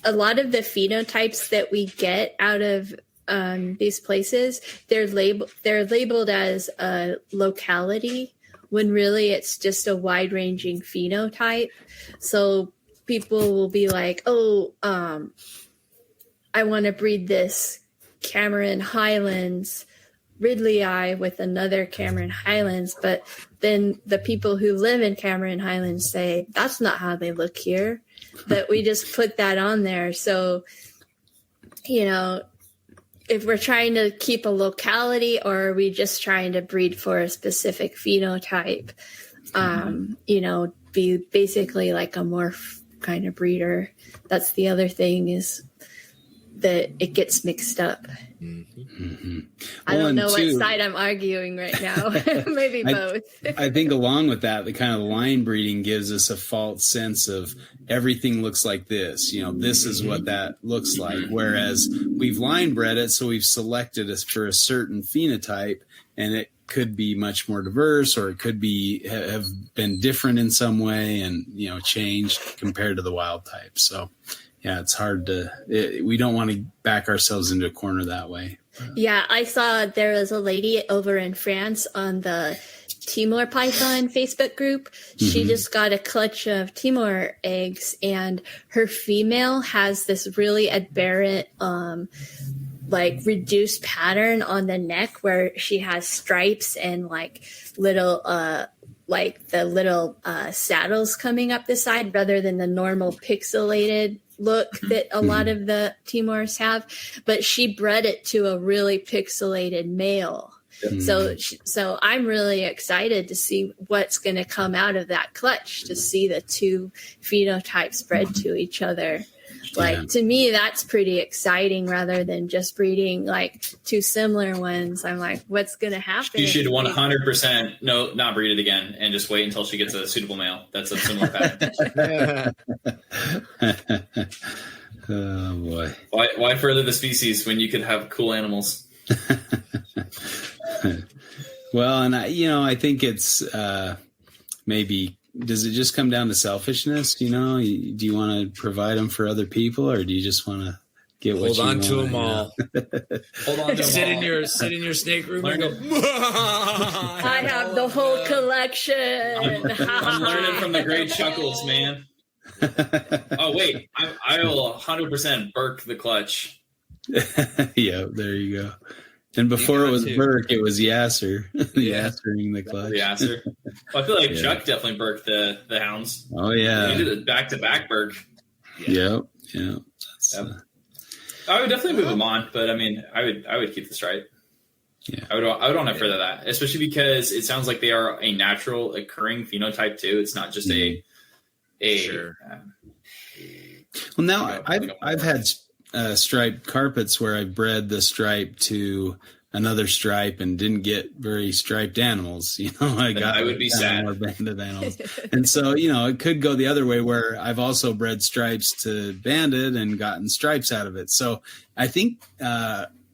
phenotypes that we get out of these places, they're labeled as a locality when really it's just a wide-ranging phenotype. So people will be like, I want to breed this Cameron Highlands Ridley eye with another Cameron Highlands, but then the people who live in Cameron Highlands say, that's not how they look here. But we just put that on there. So, if we're trying to keep a locality or are we just trying to breed for a specific phenotype, be basically like a morph kind of breeder. That's the other thing is it gets mixed up. I don't know what side I'm arguing right now. Maybe both. I think along with that, the kind of line breeding gives us a false sense of everything looks like this. This is what that looks like. Whereas we've line bred it, so we've selected it for a certain phenotype, and it could be much more diverse, or it could be have been different in some way and changed compared to the wild type. So yeah, it's hard we don't want to back ourselves into a corner that way. Yeah, I saw there was a lady over in France on the Timor Python Facebook group. She just got a clutch of Timor eggs, and her female has this really aberrant reduced pattern on the neck where she has stripes and little saddles coming up the side rather than the normal pixelated look that a lot of the Timors have. But she bred it to a really pixelated male. So I'm really excited to see what's going to come out of that clutch, to see the two phenotypes bred to each other. To me, that's pretty exciting rather than just breeding two similar ones. I'm like, what's going to happen? You should 100% not breed it again and just wait until she gets a suitable male. That's a similar pattern. Oh boy. Why further the species when you could have cool animals? Well, and I think it's maybe, does it just come down to selfishness? Do you want to provide them for other people, or do you just want to get what hold you on want? To them all? Hold on to them sit all. in your snake room and go. I have the whole collection. I'm learning from the great chuckles, man. Oh wait, I will 100% Burke the clutch. Yeah, there you go. And before it was Burke, it was Yasser. Yassering the clutch. Yasser. Well, I feel like Chuck definitely burked the hounds. Oh yeah, he did it back-to-back Burke. Yeah. I would definitely move them on, but I mean, I would keep the stripe. Yeah, I would want to further that, especially because it sounds like they are a natural occurring phenotype too. It's not just a. Sure. Well, now I've had striped carpets where I bred the stripe to another stripe and didn't get very striped animals. I would be sad. More banded animals, and so it could go the other way where I've also bred stripes to banded and gotten stripes out of it. So I think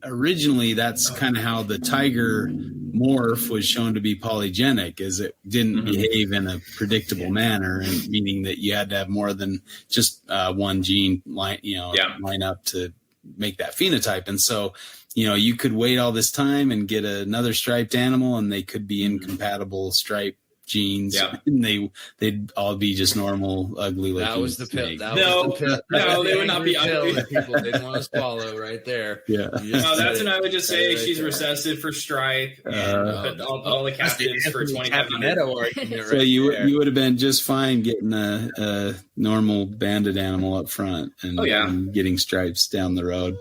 originally that's kind of how the tiger morph was shown to be polygenic, is it didn't behave in a predictable manner, and meaning that you had to have more than just one gene line up to make that phenotype. And so you could wait all this time and get another striped animal, and they could be incompatible striped genes, and they'd all be just normal ugly looking. That was the pill. No, they would not be ugly. People didn't want to swallow right there. Yeah. No, that's when I would just say she's recessive for stripe, and put all the captives for 2500. So you would have been just fine getting a normal banded animal up front, and getting stripes down the road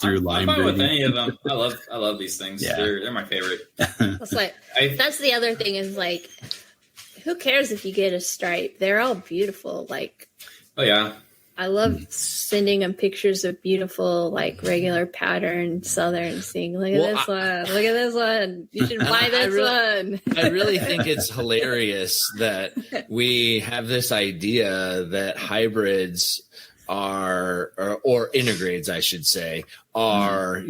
through line breeding. I'm fine with any of them. I love these things. Yeah. They're my favorite. That's the other thing is who cares if you get a stripe? They're all beautiful. Oh yeah. I love sending them pictures of beautiful, regular pattern southern, saying, look at this one. Look at this one. You should buy this one. I really think it's hilarious that we have this idea that hybrids are, or integrades, I should say, are,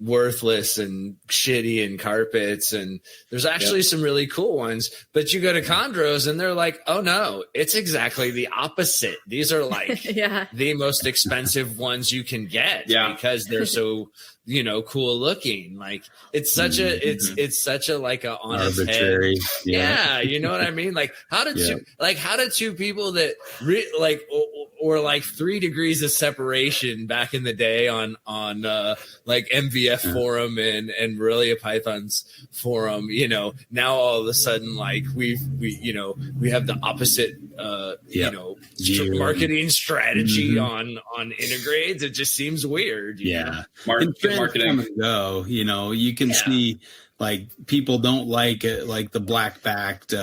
worthless and shitty in carpets. And there's actually some really cool ones, but you go to chondros and they're like, oh no, it's exactly the opposite. These are the most expensive ones you can get because they're so, cool looking. It's such a a on its arbitrary head. Yeah. You know what I mean? How did two people that or 3 degrees of separation back in the day on MVF forum and Morelia Python's forum, now all of a sudden we have the opposite marketing strategy on integrades. It just seems weird. Marketing. Go, you can see like people don't like it, like the black-backed,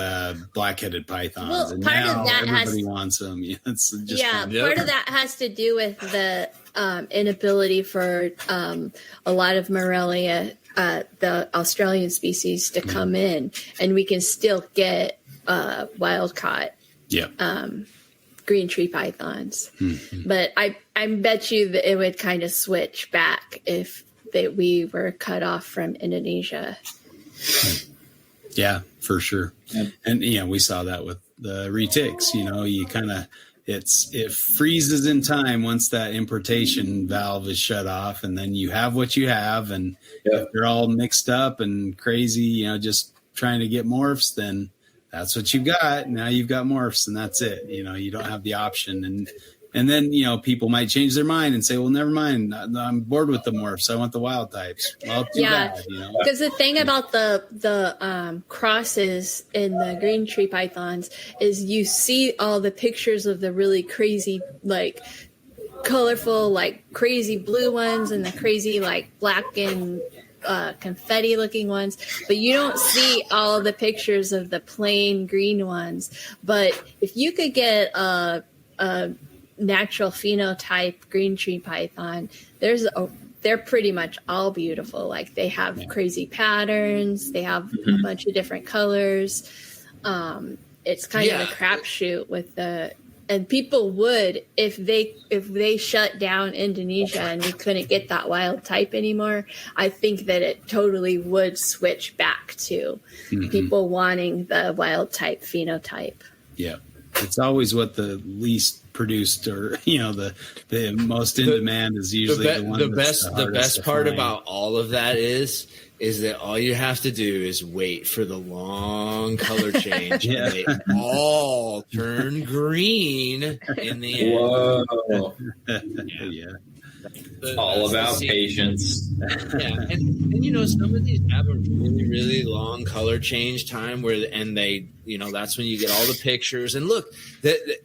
black-headed pythons. Well, and part now of that everybody wants them. It's just part of that has to do with the inability for a lot of Morelia, the Australian species, to come in, and we can still get wild-caught green tree pythons. But I bet you that it would kind of switch back if we were cut off from Indonesia. Yeah, for sure. And we saw that with the retics. You kind of it freezes in time once that importation valve is shut off, and then you have what you have, and if they're all mixed up and crazy, just trying to get morphs, then that's what you got. Now you've got morphs, and that's it. You don't have the option, and then people might change their mind and say, well, never mind, I'm bored with the morphs, I want the wild types. Well, too bad, because the thing about the crosses in the green tree pythons is you see all the pictures of the really crazy, like colorful, like crazy blue ones, and the crazy like black and confetti looking ones, but you don't see all the pictures of the plain green ones. But if you could get a natural phenotype green tree python, they're pretty much all beautiful. Like they have crazy patterns, they have a bunch of different colors. It's kind of a crapshoot with and people would, if they shut down Indonesia and we couldn't get that wild type anymore, I think that it totally would switch back to people wanting the wild type phenotype. Yeah. It's always what the least produced, or the most in demand is usually the one. The best part about all of that is that all you have to do is wait for the long color change, and they all turn green in the end. Whoa! Yeah. All about patience. Yeah, and some of these have a really, really long color change time and they, that's when you get all the pictures. And look, that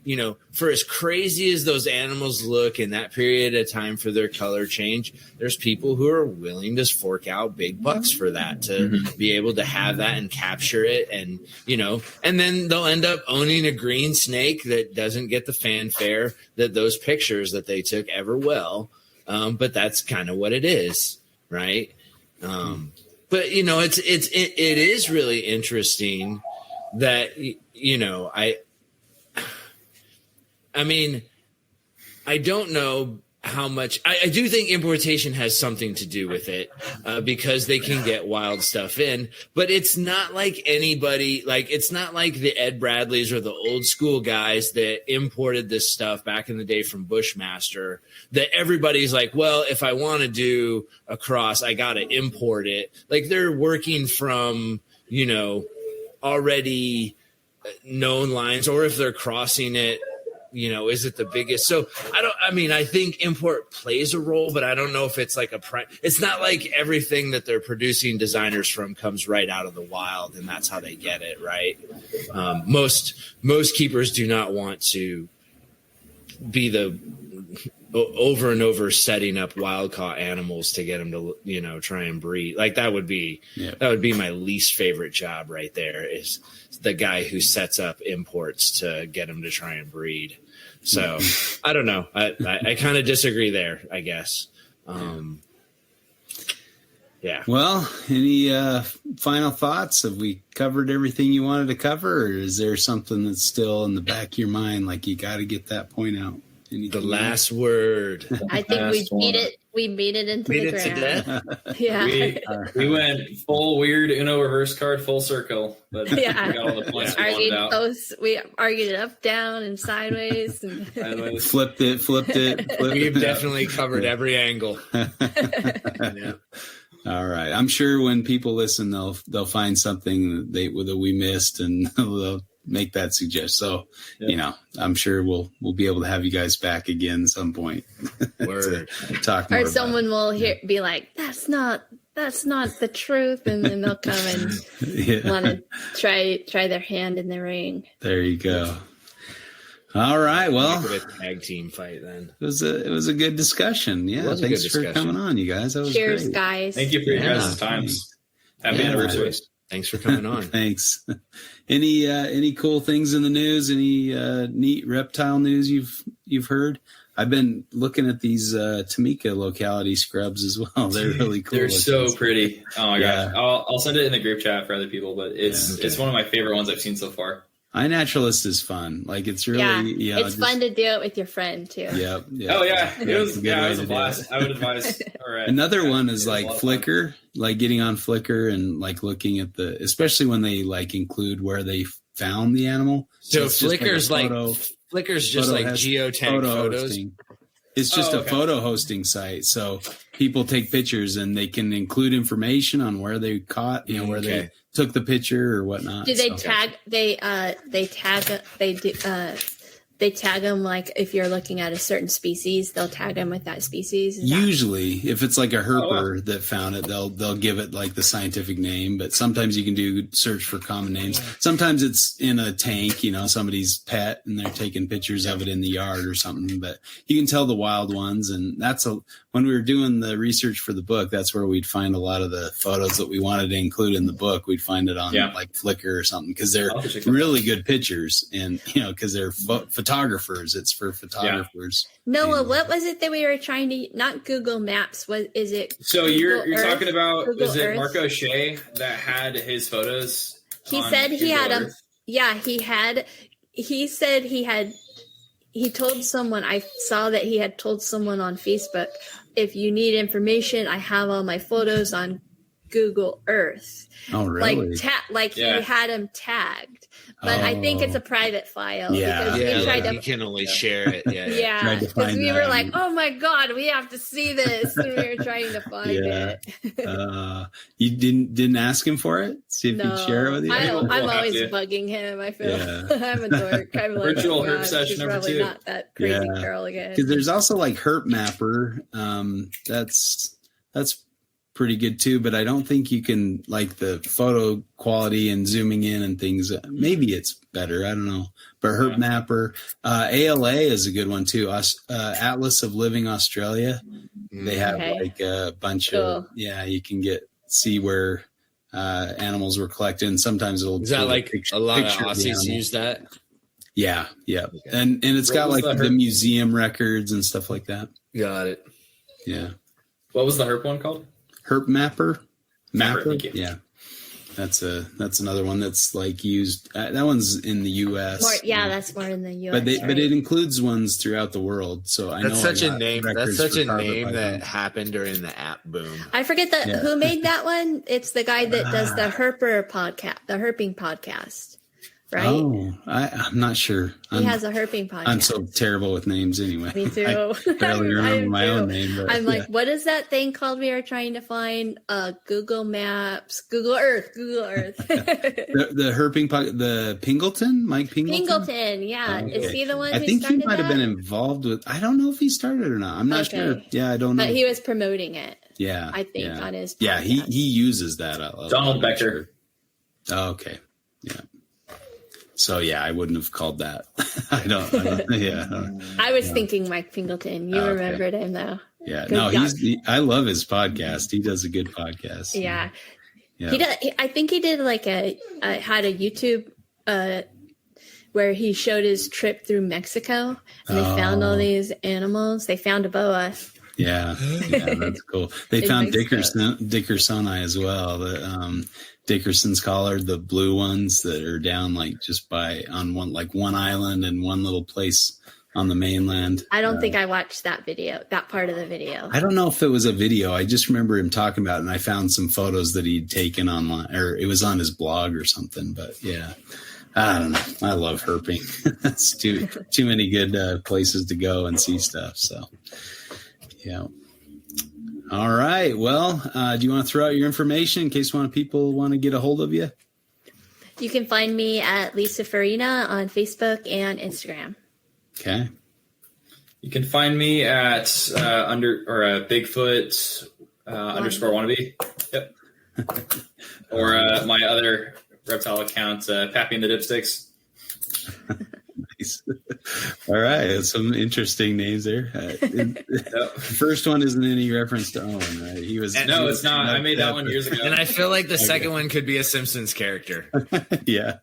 for as crazy as those animals look in that period of time for their color change, there's people who are willing to fork out big bucks for that, to be able to have that and capture it. And, and then they'll end up owning a green snake that doesn't get the fanfare that those pictures that they took ever will. But that's kind of what it is, right? But it is really interesting that I mean, I don't know how much. I do think importation has something to do with it, because they can get wild stuff in, but it's not like anybody, like it's not like the Ed Bradleys or the old school guys that imported this stuff back in the day from Bushmaster, that everybody's like, well, if I want to do a cross, I got to import it. Like they're working from, already known lines, or if they're crossing it, is it the biggest? So I think import plays a role, but I don't know if it's like it's not like everything that they're producing designers from comes right out of the wild and that's how they get it. Right. Most keepers do not want to be the over and over setting up wild caught animals to get them to, try and breed. Like that would be my least favorite job right there, is the guy who sets up imports to get them to try and breed. So I don't know. I kind of disagree there, I guess. Yeah. Well, any final thoughts? Have we covered everything you wanted to cover, or is there something that's still in the back of your mind, like you got to get that point out? The last word. I think we beat it into the ground. Yeah. We went full weird Uno reverse card full circle, but we got all the points we argued it up, down, and sideways. And flipped it. We've definitely covered every angle. Yeah. All right. I'm sure when people listen, they'll find something that we missed, and they'll make that suggestion. So, I'm sure we'll be able to have you guys back again at some point. Word. to talk more. Or someone will be like, that's not the truth, and then they'll come and want to try their hand in the ring. There you go. All right. Well, a tag team fight then. It was a good discussion. Yeah. Thanks for coming on, you guys. That was Cheers, great. guys. Thank you for your guys' time. Happy anniversary. Thanks for coming on. Thanks. Any cool things in the news? Any neat reptile news you've heard? I've been looking at these Tamika locality scrubs as well. They're really cool. They're so pretty. Oh my gosh. I'll send it in the group chat for other people, but it's one of my favorite ones I've seen so far. iNaturalist is fun. Like it's really it's fun to do it with your friend too. Yep. Oh yeah, it was a blast. I would advise. All right. Another one is like Flickr, like getting on Flickr and like looking at especially when they like include where they found the animal. So Flickr's Flickr's just like geotag photos. It's just a photo hosting site. So people take pictures and they can include information on where they caught, where they took the picture or whatnot. Do they tag? They tag them like if you're looking at a certain species, they'll tag them with that species. Usually, if it's like a herper that found it, they'll give it like the scientific name. But sometimes you can do search for common names. Sometimes it's in a tank, somebody's pet, and they're taking pictures of it in the yard or something. But you can tell the wild ones, and when we were doing the research for the book, that's where we'd find a lot of the photos that we wanted to include in the book. We'd find it on like Flickr or something because they're really good pictures, and because they're photographers. It's for photographers. Noah, what was it that we were trying to? Not Google Maps. What is it? So you're talking about? Google is it Earth? Mark O'Shea that had his photos? He said he had them. Yeah, he had. He said he had. He told someone. I saw that he had told someone on Facebook, if you need information, I have all my photos on Google Earth. Oh, really? He had them tagged. But I think it's a private file. Because you can only share it. Yeah. Because we were like, oh my God, we have to see this. And we were trying to find it. You didn't ask him for it? See if he'd share it with you? I'm always bugging him. I feel I'm a dork. I'm like, virtual herp session number 2. Not that crazy girl again. Because there's also like Herpmapper. That's pretty good too, but I don't think you can like the photo quality and zooming in and things. Maybe it's better. I don't know. But Herpmapper, ALA is a good one too. Atlas of Living Australia. They have like a bunch of you can see where animals were collected, and sometimes it'll. Is that like a lot of Aussies use that? Yeah, and it's got like the museum records and stuff like that. Got it. Yeah. What was the herp one called? Herpmapper. Thank you. Yeah. That's another one that's like used. That one's in the U.S. That's more in the U.S. But it includes ones throughout the world. So I know that's such a name. That's such a name that happened during the app boom. I forget who made that one. It's the guy that does the herper podcast, the herping podcast. Right? Oh, I'm not sure. He has a herping podcast. I'm so terrible with names anyway. Me too. I barely remember my own name. But, I'm like, what is that thing called we are trying to find? Google Maps, Google Earth. the herping podcast, the Pingleton, Mike Pingleton? Pingleton, yeah. Okay. Is he the one I think he might have been involved with, I don't know if he started or not. I'm not sure. Yeah, I don't know. But he was promoting it. Yeah. I think on his podcast. Yeah, he uses that. Donald Becker. Oh, okay. Yeah. So I wouldn't have called that. I don't. I was thinking Mike Pingleton. You remembered him though. Yeah. No, I love his podcast. He does a good podcast. Yeah. He does. I think he did like had a YouTube where he showed his trip through Mexico and they found all these animals. They found a boa. Yeah, that's cool. They found Dickersoni as well. The Dickerson's collar, the blue ones that are down like just on one island and one little place on the mainland. I don't think I watched that part of the video. I don't know if it was a video. I just remember him talking about it, and I found some photos that he'd taken online, or it was on his blog or something. But I don't know. I love herping. That's too many good places to go and see stuff. So. Yeah. All right. Well, do you want to throw out your information in case people want to get a hold of you? You can find me at Lisa Farinha on Facebook and Instagram. Okay. You can find me at Bigfoot underscore wannabe. Yep. Or my other reptile account, Pappy and the Dipsticks. Nice. All right. Some interesting names there. First one isn't any reference to Owen, right? No, it's not. I made that one years ago. And I feel like the second one could be a Simpsons character. Yeah.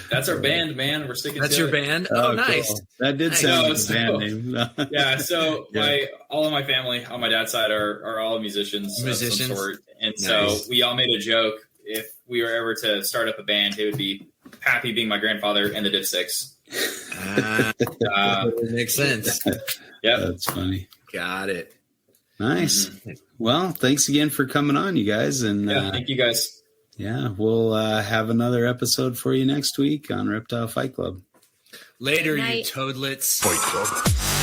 That's our band, man. We're sticking That's to your it. band? Oh, nice. Cool. That did sound like a band name. Yeah, so all of my family on my dad's side are all musicians of some sort. And so we all made a joke. If we were ever to start up a band, it would be Pappy being my grandfather and the Dipsticks. Makes sense. Yeah, that's funny. Got it. Nice. Mm-hmm. Well, thanks again for coming on, you guys. And thank you guys. Yeah, we'll have another episode for you next week on Reptile Fight Club. Later, you toadlets. Fight Club.